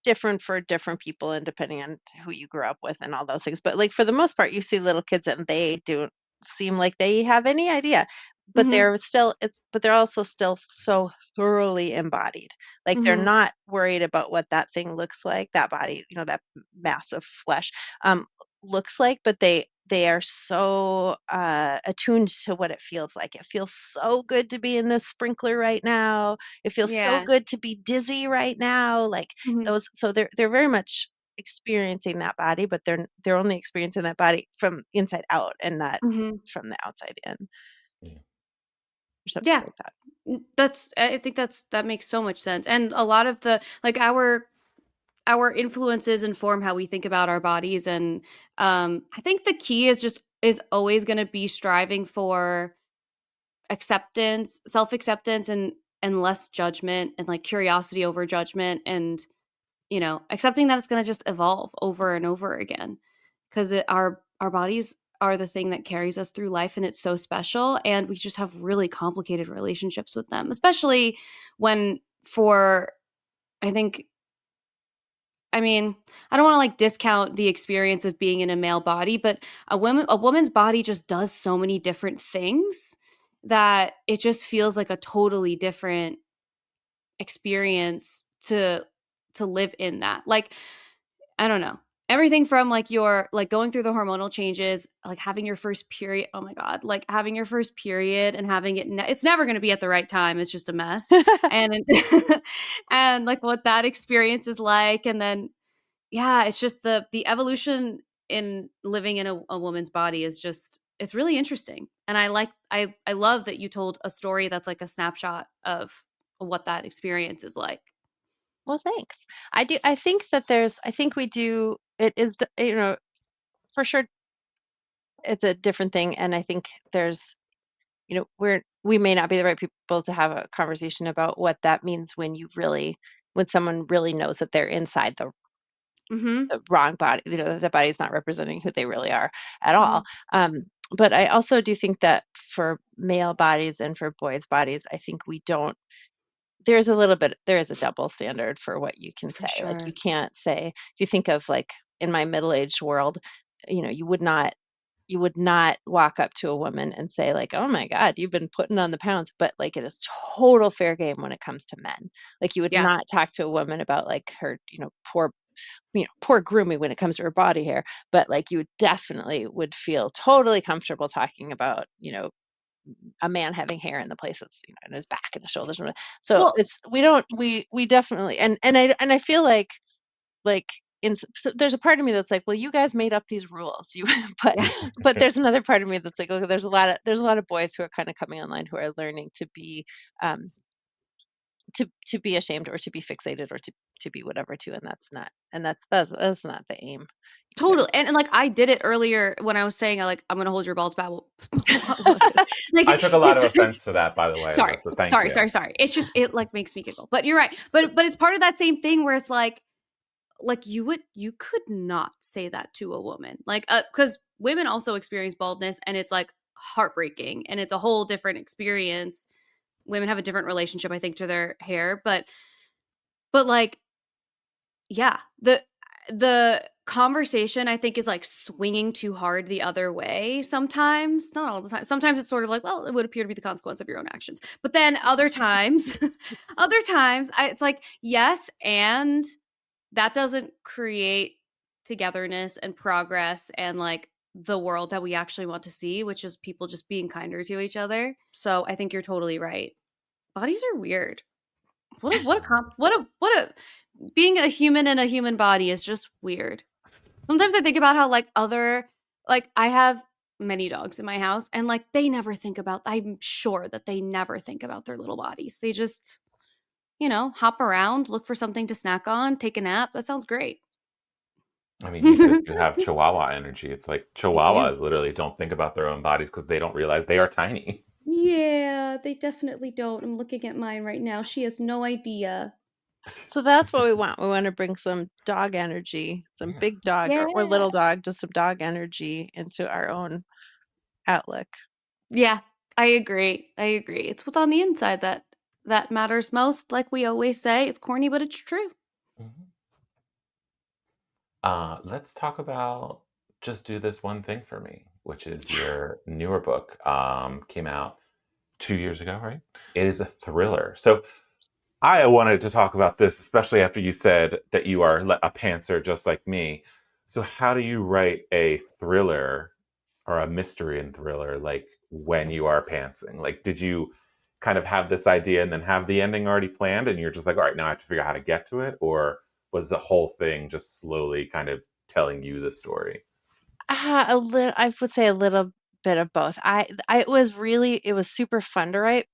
different for different people and depending on who you grew up with and all those things. But like for the most part, you see little kids and they don't seem like they have any idea. But Mhm. they're also still so thoroughly embodied. Like they're Mhm. not worried about what that thing looks like, that body, that massive flesh um looks like, but they are so attuned to what it feels like. It feels so good to be in this sprinkler right now. It feels so Yeah. good to be dizzy right now. Like Mhm. those, so they're very much experiencing that body, but they're only experiencing that body from inside out and not Mhm. from the outside in or Yeah. something Yeah. like that. That's I think that makes so much sense. And a lot of the like our influences inform how we think about our bodies, and I think the key is always going to be striving for acceptance, self-acceptance, and less judgment, and like curiosity over judgment, and accepting that it's going to just evolve over and over again, because our bodies are the thing that carries us through life, and it's so special, and we just have really complicated relationships with them, especially when for I think I mean, I don't want to like discount the experience of being in a male body, but a woman's body just does so many different things that it just feels like a totally different experience to live in that. Like, I don't know. Everything from like your like going through the hormonal changes, like having your first period. Oh my god, like having your first period and having it's never going to be at the right time. It's just a mess. And and like what that experience is like, and then yeah, it's just the evolution in living in a woman's body is just it's really interesting. And I love that you told a story that's like a snapshot of what that experience is like. Well, thanks. I think we do. It is, for sure, it's a different thing. And I think there's, we may not be the right people to have a conversation about what that means when someone really knows that they're inside Mhm. the wrong body, that the body's not representing who they really are at all. Mhm. But I also do think that for male bodies and for boys' bodies, I think we don't there is a double standard for what you can For say. Like you sure. can't say, if you think of like in my middle-aged world, you would not walk up to a woman and say like, "Oh my god, you've been putting on the pounds." But like it is total fair game when it comes to men. Like you would Yeah. not talk to a woman about like her, poor grooming when it comes to her body hair, but like you definitely would feel totally comfortable talking about, a man having hair in the places, in his back and his shoulders. So Well, it's we definitely and I feel like so there's a part of me that's like, well, you guys made up these rules. But yeah. but there's another part of me that's like, okay, there's a lot of boys who are kind of coming online who are learning to be um to be ashamed or to be fixated or to be whatever too, and that's not the aim either. Totally. And like I did it earlier when I was saying I'm gonna hold your balls back. Like I took a lot of it's offense to that, by the way, sorry, Alyssa. Thank sorry, you. sorry, sorry. It's just it like makes me giggle. But you're right. But it's part of that same thing where it's like you could not say that to a woman. Like because women also experience baldness, and it's like heartbreaking, and it's a whole different experience. Women have a different relationship, I think, to their hair, but like yeah, the conversation I think is like swinging too hard the other way sometimes, not all the time. Sometimes it's sort of like, well, it would appear to be the consequence of your own actions. But then other times, other times it's like, yes, and that doesn't create togetherness and progress and like the world that we actually want to see, which is people just being kinder to each other. So I think you're totally right. Bodies are weird. What a being a human in a human body is just weird. Sometimes I think about how like other like I have many dogs in my house, and like they never think about I'm sure that they never think about their little bodies. They just hop around, look for something to snack on, take a nap. That sounds great. I mean, you said you have Chihuahua energy. It's like I do. Chihuahuas literally don't think about their own bodies because they don't realize they are tiny. Yeah, they definitely don't. I'm looking at mine right now. She has no idea. So that's what we want. We want to bring some dog energy, some Yeah. big dog or Yeah. little dog, just some dog energy into our own outlook. Yeah, I agree. It's what's on the inside that matters most. Like we always say, it's corny, but it's true. Mhm. Let's talk about Just Do This One Thing for Me, which is your newer book. Came out 2 years ago, right? It is a thriller. So I wanted to talk about this, especially after you said that you are a pantser just like me. So how do you write a thriller or a mystery and thriller like when you are pantsing? Like, did you kind of have this idea and then have the ending already planned and you're just like, all right, now I have to figure out how to get to it? Or was the whole thing just slowly kind of telling you the story? A little, I would say a little bit of both. It was super fun to write.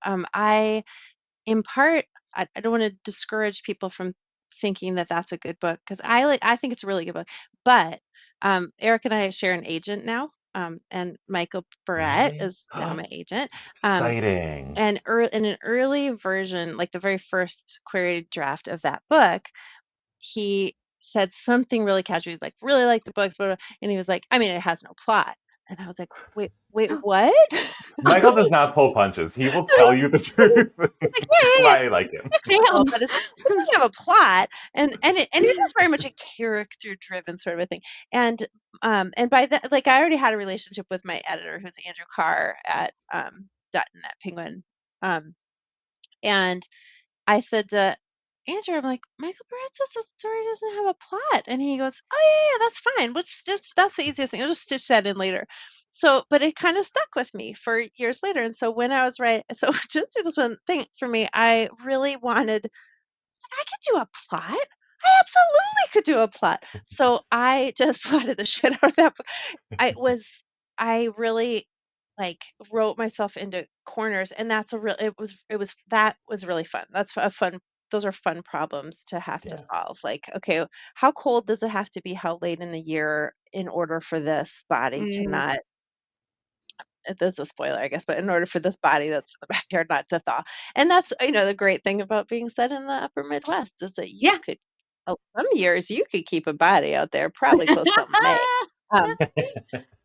In part, I don't want to discourage people from thinking that that's a good book because I think it's a really good book. But Eric and I share an agent now, and Michael Barrett Really? is now my agent. Um, Exciting. and in an early version, like the very first query draft of that book, he said something really casually, like, "Really like the books," blah, blah, and he was like, "I mean, it has no plot." And I was like, "Wait, what?" Michael does not pull punches. He will tell you the truth. He's like, "Yeah, That's yeah, yeah, why I like him. it's cool, but it doesn't have a plot." And it is very much a character-driven sort of a thing. And by that, like, I already had a relationship with my editor, who's Andrew Carr at, Dutton at Penguin, and I said to Andrew, I'm like, "Michael Barrett says the story doesn't have a plot." And he goes, "Oh, yeah, yeah, that's fine. That's the easiest thing. We'll just stitch that in later." So, but it kind of stuck with me for years later. And so when I was so just do this one thing for me, I really wanted, I could do a plot. I absolutely could do a plot. So I just plotted the shit out of that book. I really like wrote myself into corners, and that's a real it was that was really fun. That's a fun those are fun problems to have to Yeah. solve. Like, okay, how cold does it have to be? How late in the year in order for this body to Mm, not, this is a spoiler, I guess, but in order for this body that's in the backyard not to thaw. And that's, the great thing about being set in the upper Midwest is that yeah. some years you could keep a body out there probably close till May. Um,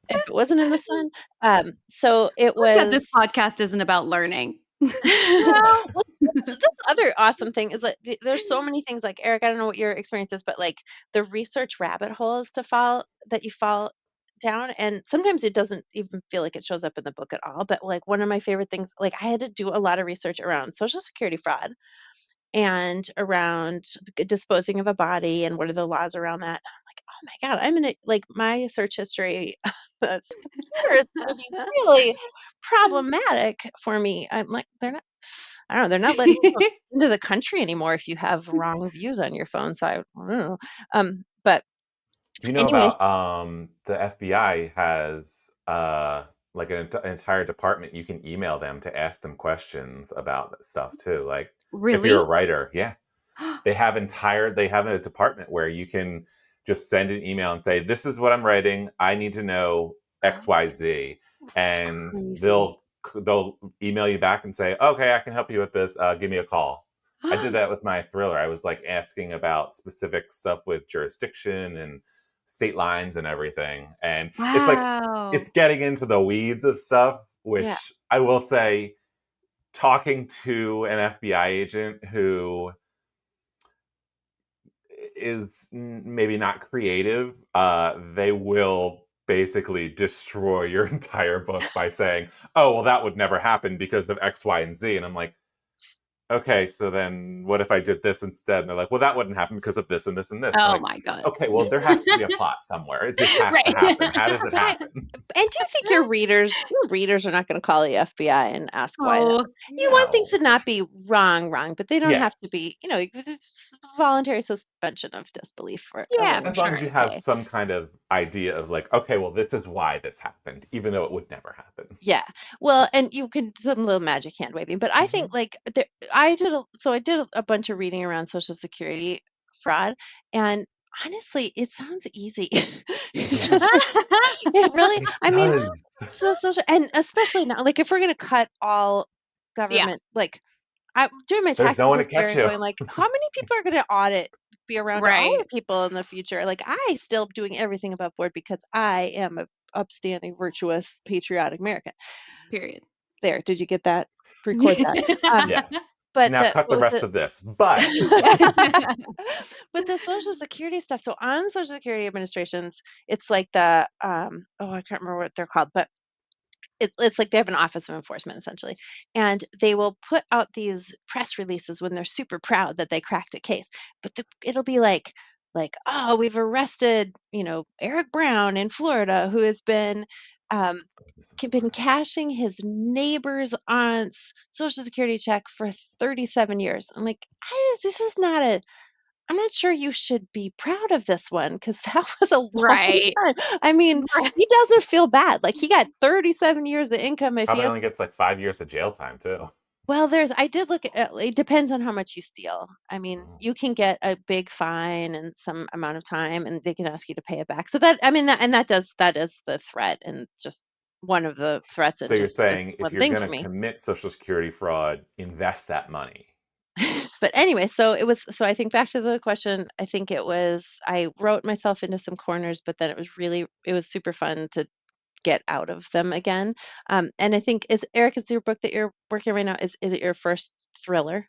if it wasn't in the sun. So it Who said this was. podcast isn't about learning? Well, that's the other awesome thing is like there's so many things like Eric, I don't know what your experience is, but like the research rabbit holes that you fall down, and sometimes it doesn't even feel like it shows up in the book at all. But like one of my favorite things, like I had to do a lot of research around Social Security fraud and around disposing of a body and what are the laws around that. I'm like, oh my God, I'm in it. Like my search history, this computer is going to be really problematic for me. I'm like, I don't know, they're not letting people into the country anymore if you have wrong views on your phone. So I don't know. But You know anyways, about the FBI has like an entire department you can email them to ask them questions about that stuff too. Like if you're a Really? writer, yeah. They have a department where you can just send an email and say, "This is what I'm writing. I need to know XYZ." That's And crazy. they'll email you back and say, "Okay, I can help you with this. Give me a call." I did that with my thriller. I was like asking about specific stuff with jurisdiction and state lines and everything. And it's like Wow. it's getting into the weeds of stuff, yeah, which I will say, talking to an FBI agent who is maybe not creative, they will basically destroy your entire book by saying, "Oh, well, that would never happen because of X, Y, and Z." And I'm like, "Okay, so then what if I did this instead?" And they're like, "Well, that wouldn't happen because of this and this and this." And I'm Oh like, my god. "Okay, well, there has to be a plot somewhere. This has to Right. happen. How does it right. happen?" And do you think your readers are not going to call the FBI and ask why that Oh, was? You want things No. to not be wrong, but they don't Yeah. have to be, it's voluntary suspension of disbelief for a yeah, little for As long as is sure. you have okay. some kind of idea of like, okay, well, this is why this happened, even though it would never happen. Yeah. Well, and you can some little magic hand waving, but I Hmm. think like I did a bunch of reading around Social Security fraud, and honestly, it sounds easy. It's Yeah, just it really, it I mean, does. so social, and especially now, like if we're gonna cut all Yeah. government, like I'm doing my There's no taxes one to this year catch and you. going like, how many people are gonna be around to Right. audit people in the future? Like I still doing everything above board because I am a upstanding, virtuous, patriotic American. Period. There, did you get that? Record that. Yeah. But Now cut the with rest of this. But with the Social Security stuff, so on Social Security administrations, it's like the oh, I can't remember what they're called, but it's like they have an office of enforcement essentially, and they will put out these press releases when they're super proud that they cracked a case, but it'll be oh, we've arrested, Eric Brown in Florida, who has um, been cashing his neighbor's aunt's Social Security check for 37 years. I'm like, this is not a I'm not sure you should be proud of this one because that was a long Right. time. I mean, Right. he doesn't feel bad. Like he got 37 years of income if he probably has. only gets like 5 years of jail time too. Well, I did look at it depends on how much you steal. I mean, you can get a big fine and some amount of time and they can ask you to pay it back. So that I mean that is the threat and just one of the threats and So you're just is saying if one you're thing going for to me. commit Social Security fraud, invest that money. But anyway, so I think back to the question, I think I wrote myself into some corners, but then it was super fun to get out of them again. And I think is your book that you're working right now, is it your first thriller?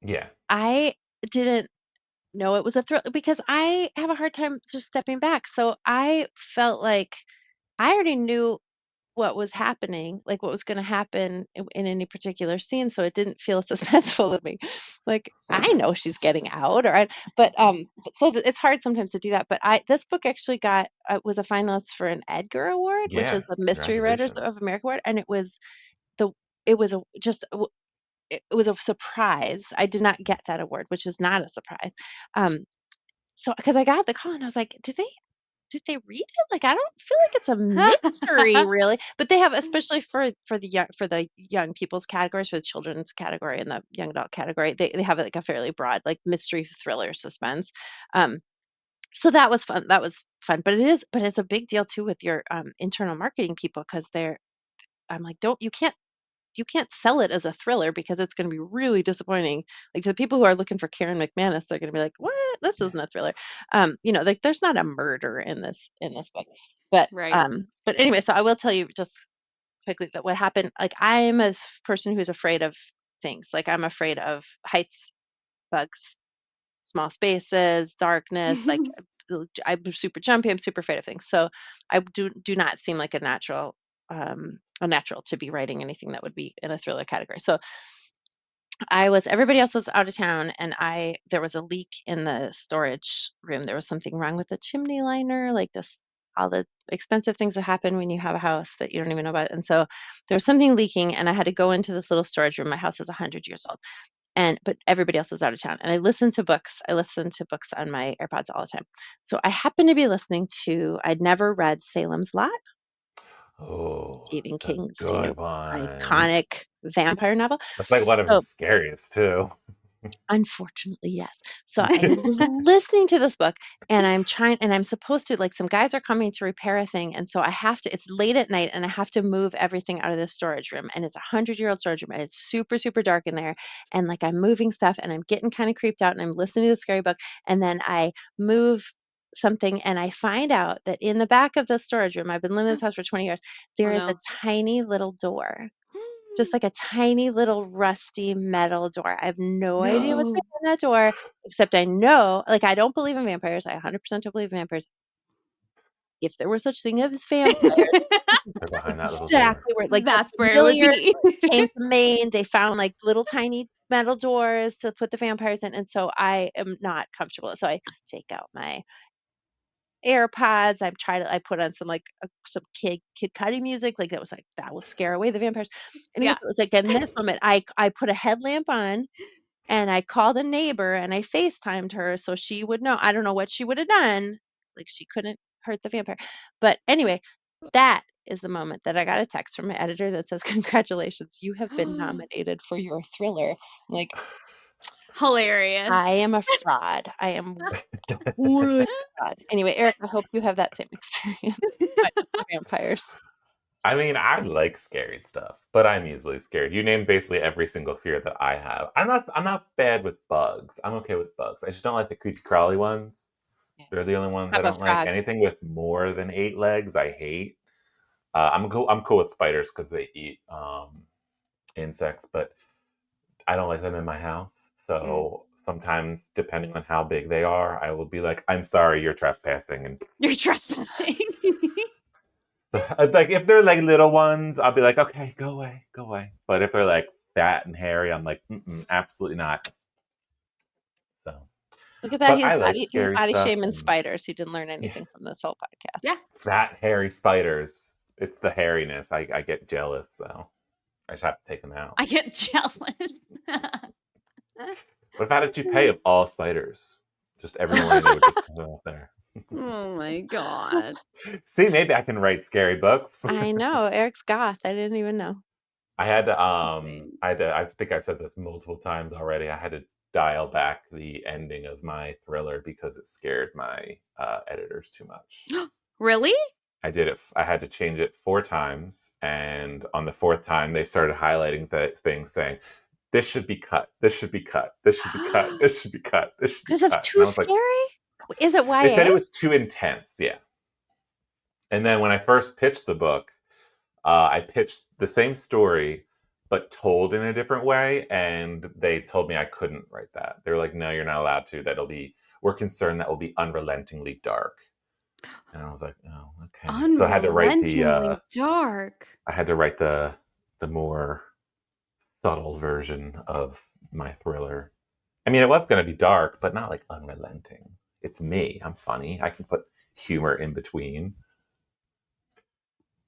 Yeah. I didn't know it was a thriller because I have a hard time just stepping back. So I felt like I already knew what was happening, like what was going to happen in any particular scene, so it didn't feel suspenseful to me. Like I know she's getting out, it's hard sometimes to do that. But I this book actually got was a finalist for an Edgar Award, which is Yeah. the Mystery Writers Congratulations. of America Award, and the it was a just a w- it was a surprise. I did not get that award, which is not a surprise. So because I got the call and I was like, did they read it? Like, I don't feel like it's a mystery really, but they have, especially for the young people's categories, for the children's category and the young adult category, they have like a fairly broad like mystery, thriller, suspense. Um, so that was fun. That was fun, but it's a big deal too with your internal marketing people because I'm like, don't you can't sell it as a thriller because it's going to be really disappointing. Like to the people who are looking for Karen McManus, they're going to be like, "What? This isn't a thriller." Like there's not a murder in this book. But Right. but anyway, so I will tell you just quickly that what happened. Like I'm a person who's afraid of things. Like I'm afraid of heights, bugs, small spaces, darkness. Like I'm super jumpy. I'm super afraid of things. So I do not seem like a natural to be writing anything that would be in a thriller category. So everybody else was out of town and there was a leak in the storage room. There was something wrong with the chimney liner, like this, all the expensive things that happen when you have a house that you don't even know about. And so there was something leaking and I had to go into this little storage room. My house is 100 years old. But everybody else was out of town. And I listened to books. I listened to books on my AirPods all the time. So I happened to be listening I'd never read Salem's Lot, Oh, Stephen it's a King's, good one. iconic vampire novel. That's like one of So his scariest too. unfortunately, yes. So I was listening to this book and I'm supposed to, like, some guys are coming to repair a thing. And so it's late at night and I have to move everything out of this storage room. And it's 100-year-old storage room and it's super, super dark in there. And like I'm moving stuff and I'm getting kind of creeped out and I'm listening to the scary book. And then I move something and I find out that in the back of the storage room, I've been living in this house for 20 years, there Oh is a no. tiny little door, just like a tiny little rusty metal door. I have no idea what's No. behind that door, except I know, like, I don't believe in vampires. I 100% don't believe in vampires. If there were such thing as vampires, this is They're behind that little door. exactly where, like, the That's where it would familiars be. came to Maine. They found like little tiny metal doors to put the vampires in, and so I am not comfortable. So I take out my AirPods. I put on some Kid Cudi music, like that will scare away the vampires. Anyway, Yeah. so it was like in this moment, I put a headlamp on and I called a neighbor and I FaceTimed her so she would know. I don't know what she would have done. Like she couldn't hurt the vampire. But anyway, That is the moment that I got a text from my editor that says, "Congratulations, you have been nominated for your thriller." I'm like, Hilarious. I am a fraud. I am totally a fraud. Anyway, Eric, I hope you have that same experience, but just the vampires. I mean, I like scary stuff, but I'm easily scared. You named basically every single fear that I have. I'm not bad with bugs. I'm okay with bugs. I just don't like the creepy crawly ones. They're the only ones How I about don't like. frogs? Anything with more than 8 legs, I hate. I'm cool with spiders because they eat insects, but I don't like them in my house. So sometimes, depending on how big they are, I will be like, "I'm sorry, you're trespassing." And You're trespassing. like if they're like little ones, I'll be like, "Okay, go away, go away." But if they're like fat and hairy, I'm like, absolutely not. So, Look at that. but I like He's scary body stuff shaming and spiders. He didn't learn anything from this whole podcast. Yeah. fat, hairy spiders. It's the hairiness. I get jealous, so I just have to take them out. I get jealous. What about a toupee of all spiders? Just every morning they would just come out there. Oh my god. See, maybe I can write scary books. I know. Eric's goth. I didn't even know. I think I've said this multiple times already. I had to dial back the ending of my thriller because it scared my editors too much. Really? I had to change it 4 times, and on the 4th time, they started highlighting things saying, "This should be cut. This should be cut. This should be cut. This should be cut. This should be Because cut." of And I too was like, scary? Is it YA? they said it was too intense. Yeah. And then when I first pitched the book, I pitched the same story, but told in a different way. And they told me I couldn't write that. They were like, "No, you're not allowed to. We're concerned that will be unrelentingly dark." And I was like, "Oh, okay." So I had to write Unrelentingly dark. I had to write the more subtle version of my thriller. I mean, it was going to be dark, but not like unrelenting. It's me. I'm funny. I can put humor in between.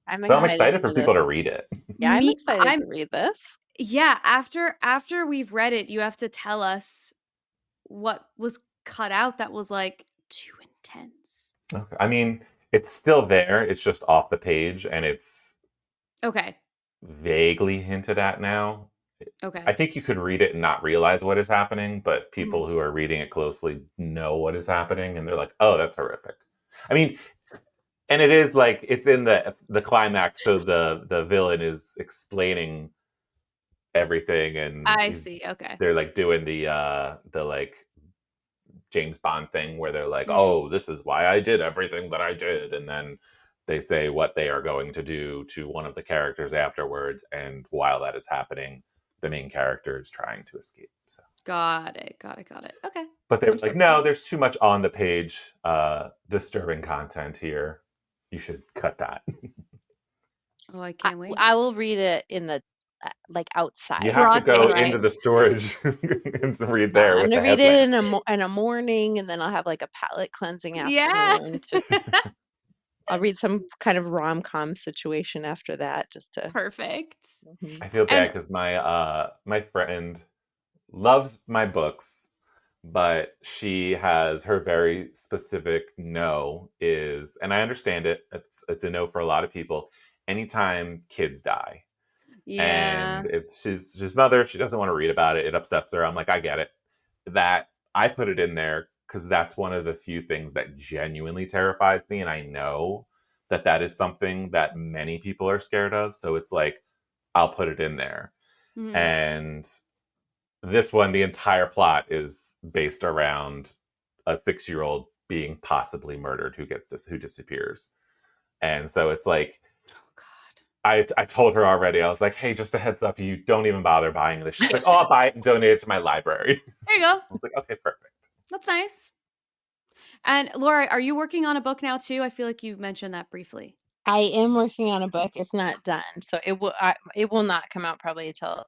I'm So I'm excited for people this. to read it. Yeah, I'm excited to read this. Yeah, after we've read it, you have to tell us what was cut out that was like too intense. Okay. I mean, it's still there. It's just off the page, and it's Okay. vaguely hinted at now. Okay. I think you could read it and not realize what is happening, but people who are reading it closely know what is happening, and they're like, "Oh, that's horrific." I mean, and it is like it's in the climax, so the villain is explaining everything, and I see. Okay. they're like doing the like James Bond thing where they're like, "Oh, this is why I did everything that I did," and then they say what they are going to do to one of the characters afterwards, and while that is happening, the main character is trying to escape. So. Got it. Okay. But they were like, "No, there's too much on the page, disturbing content here. You should cut that." Oh, I can't wait. I will read it in the like outside. You have to go into the storage and read there. I'm with gonna the read it headlamp. in a morning, and then I'll have like a palate cleansing Yeah. afternoon. I'll read some kind of rom-com situation after that, just to. Perfect. I feel bad because my friend loves my books, but she has her very specific no is, and I understand it. It's a no for a lot of people. Anytime kids die. Yeah. And she's mother. She doesn't want to read about it. It upsets her. I'm like, I get it. That I put it in there because that's one of the few things that genuinely terrifies me, and I know that is something that many people are scared of. So it's like, I'll put it in there. Mm-hmm. And this one, the entire plot is based around a 6-year-old being possibly murdered who disappears, and so it's like. I told her already. I was like, "Hey, just a heads up, you don't even bother buying this." She's like, "Oh, I'll buy it and donate it to my library." There you go. I was like, "Okay, perfect." That's nice. And Laura, are you working on a book now too? I feel like you mentioned that briefly. I am working on a book. It's not done, so it will not come out probably until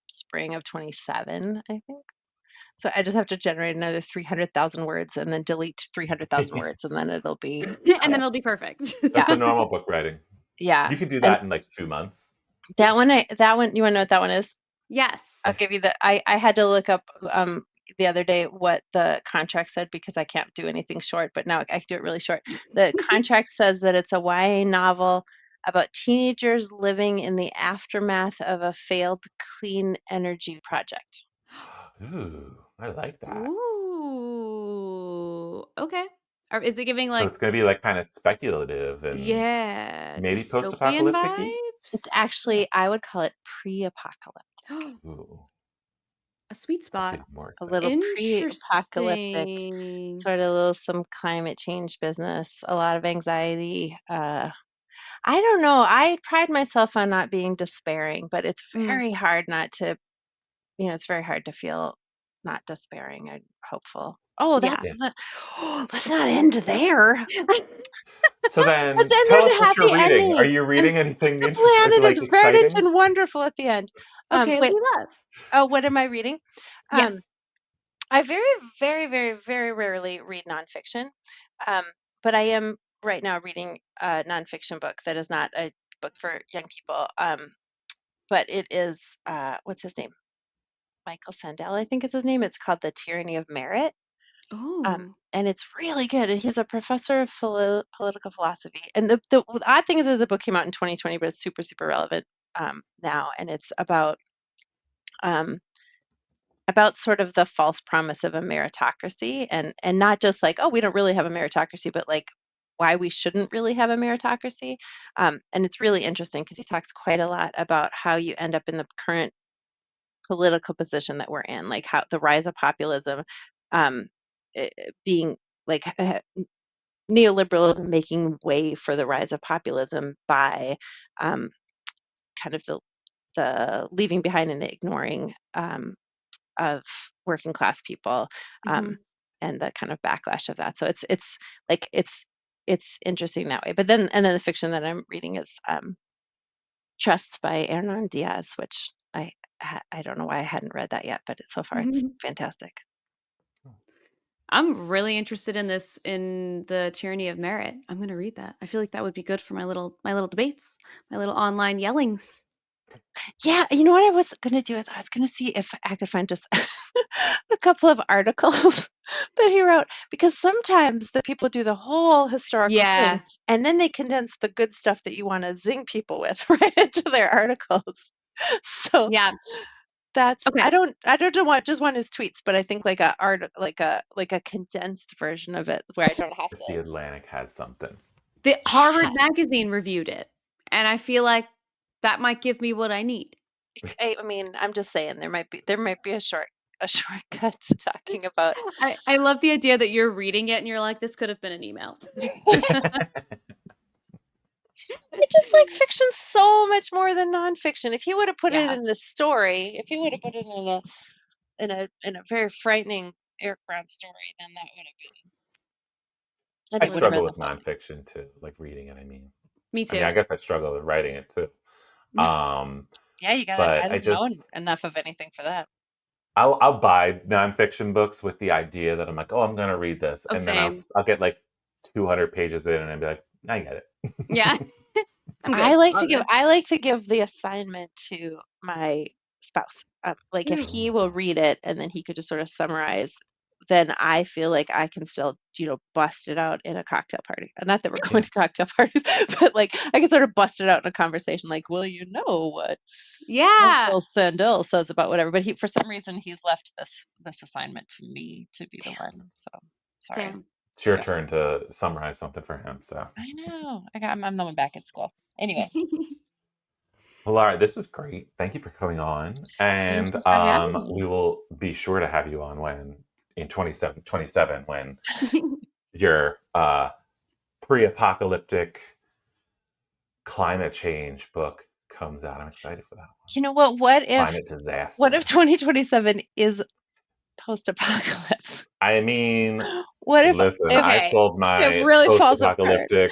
spring of 27, I think. So I just have to generate another 300,000 words and then delete 300,000 words, and then it'll be. And then it'll be perfect. That's a normal book writing. Yeah. You can do that in like 2 months. That one, you want to know what that one is? Yes. I'll give you I had to look up, the other day what the contract said, because I can't do anything short, but now I can do it really short. The contract says that it's a YA novel about teenagers living in the aftermath of a failed clean energy project. Ooh, I like that. Ooh. Okay. Or is it giving So like it's going to be like kind of speculative and maybe dystopian post-apocalyptic-y? It's vibes? actually, I would call it pre-apocalyptic. Ooh, A sweet that's spot. even more A exciting. little pre-apocalyptic, Interesting. sort of a little some climate change business, a lot of anxiety. I don't know. I pride myself on not being despairing, but it's very hard not to, it's very hard to feel not despairing and hopeful. Oh, Yeah. let's not end there. So But then then tell there's us a what you're happy reading. Are ending, you and reading anything the interesting, planet is like verdant exciting? and wonderful at the end. Okay, Wait, we love. oh, what am I reading? Yes. I very, very, very, very rarely read nonfiction, um, but I am right now reading a nonfiction book that is not a book for young people, but it is, what's his name? Michael Sandel, I think is his name. It's called The Tyranny of Merit. Oh. And it's really good. And he's a professor of political philosophy. And the odd thing is that the book came out in 2020, but it's super, super relevant now. And it's um, about sort of the false promise of a meritocracy, and not just like, oh, we don't really have a meritocracy, but like why we shouldn't really have a meritocracy. And it's really interesting because he talks quite a lot about how you end up in the current political position that we're in, like how the rise of populism, um, being like neoliberalism making way for the rise of populism by um, kind of the leaving behind and ignoring of working class people, and the kind of backlash of that. So it's like it's interesting that way. But then the fiction that I'm reading is Trusts by Hernan Diaz, which I don't know why I hadn't read that yet, but so far it's fantastic. I'm really interested in the Tyranny of Merit. I'm going to read that. I feel like that would be good for my little debates, my little online yellings. Yeah, you know what I was gonna do is I was gonna see if I could find just a couple of articles that he wrote, because sometimes the people do the whole historical Yeah. thing and then they condense the good stuff that you want to zing people with right into their articles. So Yeah. that's Okay. I don't just want his tweets, but I think like a condensed version of it where I don't have If the to. Atlantic has something. The Harvard Magazine reviewed it, and I feel like that might give me what I need. I mean, I'm just saying there might be a shortcut to talking about. I love the idea that you're reading it and you're like, this could have been an email. I just like fiction so much more than nonfiction. If he would have put it Yeah. in a story, if he would have put it in a very frightening Eric Brown story, then that would have been. I Anyone would have struggle read with the whole thing. nonfiction too, like reading it. I mean, Me too. I guess I struggle with writing it too. Yeah, you gotta. I But don't know enough of anything for that. I'll buy nonfiction books with the idea that I'm like, oh, I'm gonna read this, Oh, and then same. I'll get like 200 pages in, and I'll be like, I get it. Yeah. I'm good. I like to give the assignment to my spouse. Like if he will read it and then he could just sort of summarize, then I feel like I can still, bust it out in a cocktail party. Not that we're going to cocktail parties, but like I can sort of bust it out in a conversation. Like, well, you know what Michael Sandel says about whatever. But for some reason he's left this assignment to me to be the one. So sorry. Damn. It's your turn to summarize something for him. So I know. I'm the one back at school. Anyway. Well, Laura, this was great. Thank you for coming on. And Thank you for having me. we will be sure to have you on in 27 when your pre-apocalyptic climate change book comes out. I'm excited for that one. You know what? What if climate disaster? What if 2027 is post-apocalypse? I mean, what if listen, I sold my really post-apocalyptic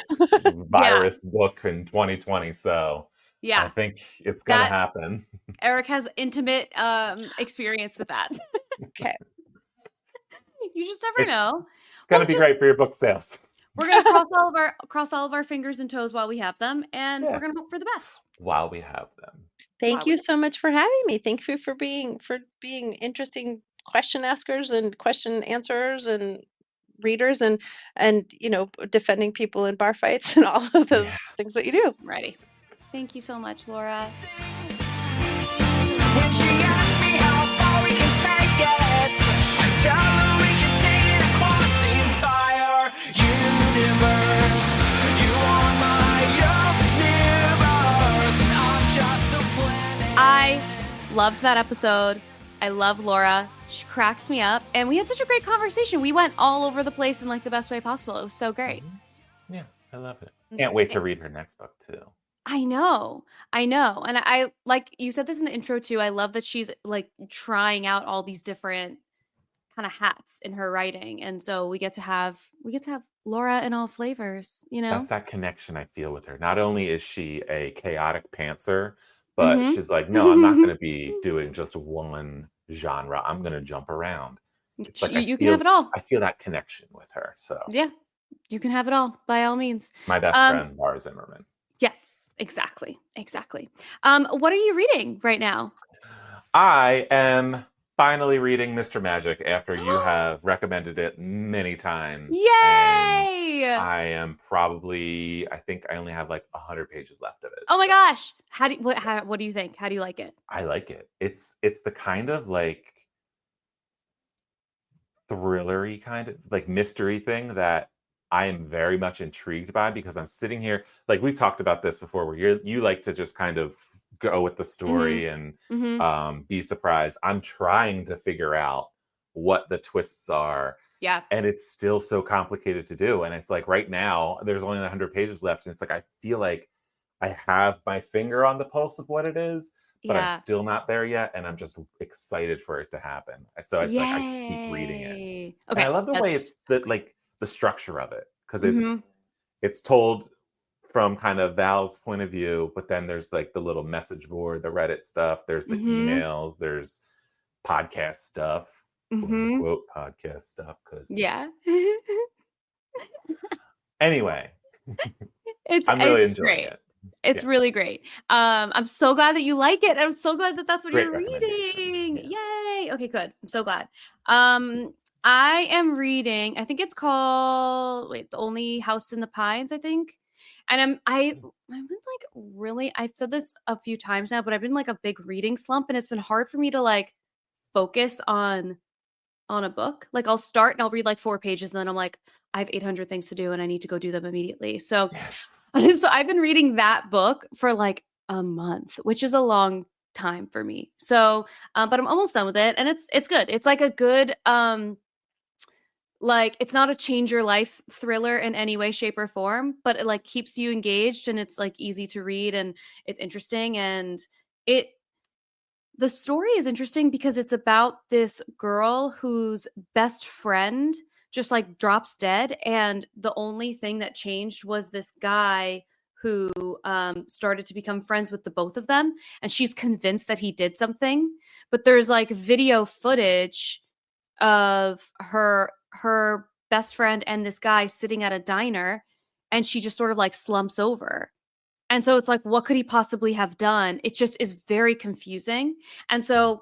virus book in 2020, so yeah, I think it's gonna happen. Eric has intimate experience with that. Okay. You just never know. It's gonna be great for your book sales. We're gonna cross all of our fingers and toes while we have them, and we're gonna hope for the best. While we have them. Thank you so much for having me. Thank you for being interesting question askers and question answerers and readers and defending people in bar fights and all of those things that you do. Ready. Thank you so much, Laura. When she asks me how far we can take it, I tell her we can take it across the entire universe. You are my universe, not just a planet. I loved that episode. I love Laura. She cracks me up. And we had such a great conversation. We went all over the place in like the best way possible. It was so great. Yeah, I love it. Can't wait to read her next book too. I know. And I like you said this in the intro too. I love that she's like trying out all these different kind of hats in her writing. And so we get to have Laura in all flavors, you know? That's that connection I feel with her. Not only is she a chaotic pantser, but she's like, no, I'm not going to be doing just one genre. I'm going to jump around. It's like you can have it all. I feel that connection with her. So yeah, you can have it all by all means. My best friend, Laura Zimmermann. Yes, exactly. What are you reading right now? I am finally reading Mr. Magic after you have recommended it many times. Yay! And I am probably, I think I only have like 100 pages left of it. Oh my gosh. What do you think? How do you like it? I like it. It's the kind of like thrillery kind of like mystery thing that I am very much intrigued by, because I'm sitting here, like we've talked about this before, where you like to just kind of go with the story and be surprised. I'm trying to figure out what the twists are. Yeah. And it's still so complicated to do. And it's like right now, there's only 100 pages left. And it's like, I feel like I have my finger on the pulse of what it is, but I'm still not there yet. And I'm just excited for it to happen. So it's like, I just keep reading it. Okay. And I love the way it's the structure of it, because it's told from kind of Val's point of view, but then there's like the little message board, the Reddit stuff, there's the emails, there's podcast stuff, quote unquote podcast stuff, because I'm anyway, really enjoying great. it. It's really great. I'm so glad that you like it. I'm so glad that that's what you're reading. Yay. Okay, good. I'm so glad. I am reading, I think it's called, The Only House in the Pines, I think. And I've been like really, I've said this a few times now, but I've been like a big reading slump, and it's been hard for me to like focus on a book. Like I'll start and I'll read like 4 pages, and then I'm like, I have 800 things to do and I need to go do them immediately. So I've been reading that book for like a month, which is a long time for me. So, but I'm almost done with it, and it's good. It's like a good, like it's not a change your life thriller in any way, shape, or form, but it like keeps you engaged, and it's like easy to read, and it's interesting, and the story is interesting because it's about this girl whose best friend just like drops dead, and the only thing that changed was this guy who started to become friends with the both of them, and she's convinced that he did something, but there's like video footage of her best friend and this guy sitting at a diner, and she just sort of like slumps over. And so it's like, what could he possibly have done? It just is very confusing. And so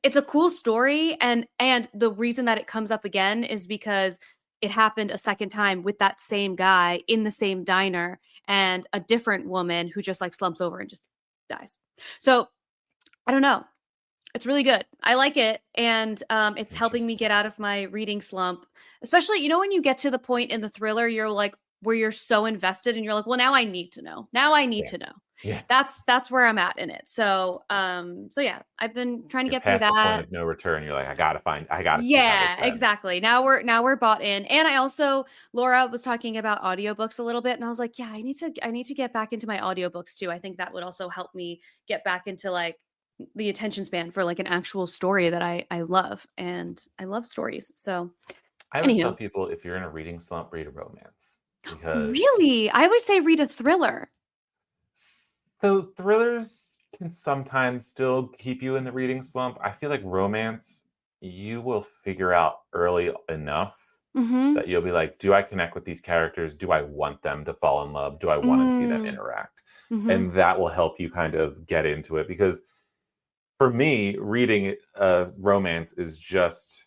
it's a cool story. And the reason that it comes up again is because it happened a second time with that same guy in the same diner, and a different woman who just like slumps over and just dies. So I don't know. It's really good. I like it. And it's helping me get out of my reading slump, especially, when you get to the point in the thriller, you're like, where you're so invested and you're like, well, now I need to know. Now I need to know. Yeah. That's where I'm at in it. So, yeah, I've been trying to get through that. The point of no return. You're like, I gotta Yeah, exactly. Now we're bought in. And I also, Laura was talking about audiobooks a little bit, and I was like, yeah, I need to get back into my audiobooks too. I think that would also help me get back into like the attention span for like an actual story that I love, and I love stories. So I always tell people, if you're in a reading slump, read a romance. Because really? I always say read a thriller. So thrillers can sometimes still keep you in the reading slump. I feel like romance, you will figure out early enough that you'll be like, do I connect with these characters? Do I want them to fall in love? Do I want to see them interact? And that will help you kind of get into it, because for me, reading romance is just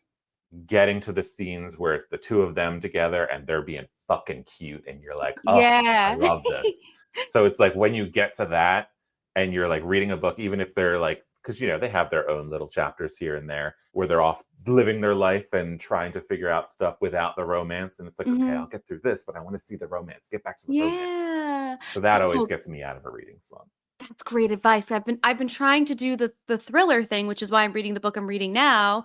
getting to the scenes where it's the two of them together and they're being fucking cute and you're like, oh, I love this. So it's like when you get to that and you're like reading a book, even if they're like, because they have their own little chapters here and there where they're off living their life and trying to figure out stuff without the romance, and it's like, okay, I'll get through this, but I want to see the romance, get back to the romance. So that always gets me out of a reading slump. That's great advice. I've been trying to do the thriller thing, which is why I'm reading the book I'm reading now.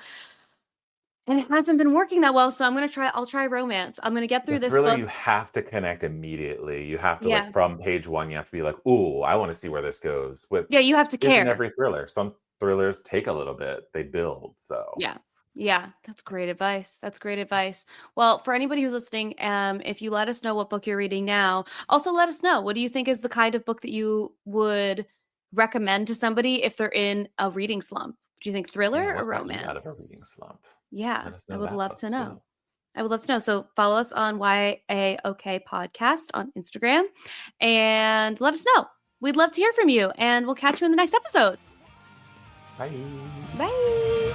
And it hasn't been working that well, so I'll try romance. I'm gonna get through this thriller, book. you have to connect immediately. You have to like from page 1, you have to be like, ooh, I want to see where this goes. Which you have to care. Isn't every thriller. Some thrillers take a little bit. They build, so. Yeah, that's great advice. Well, for anybody who's listening, if you let us know what book you're reading now, also let us know, what do you think is the kind of book that you would recommend to somebody if they're in a reading slump? Do you think thriller or romance? Out of a reading slump. Yeah, I would love to know. I would love to know. So follow us on YAOK Podcast on Instagram and let us know. We'd love to hear from you, and we'll catch you in the next episode. Bye. Bye.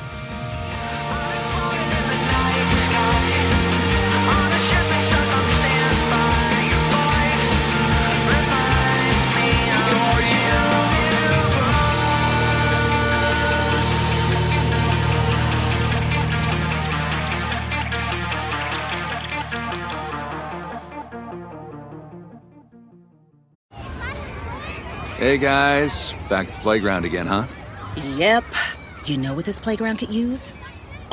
Hey guys, back at the playground again, huh? Yep. You know what this playground could use?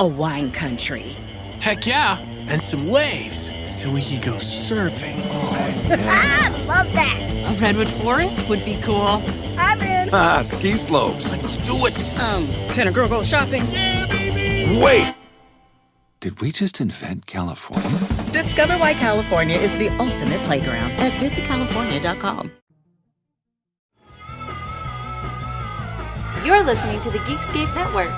A wine country. Heck yeah, and some waves, so we could go surfing. Oh, yeah. Ah, love that. A redwood forest would be cool. I'm in. Ah, ski slopes. Let's do it. Can a girl go shopping? Yeah, baby. Wait! Did we just invent California? Discover why California is the ultimate playground at visitcalifornia.com. You're listening to the Geekscape Network.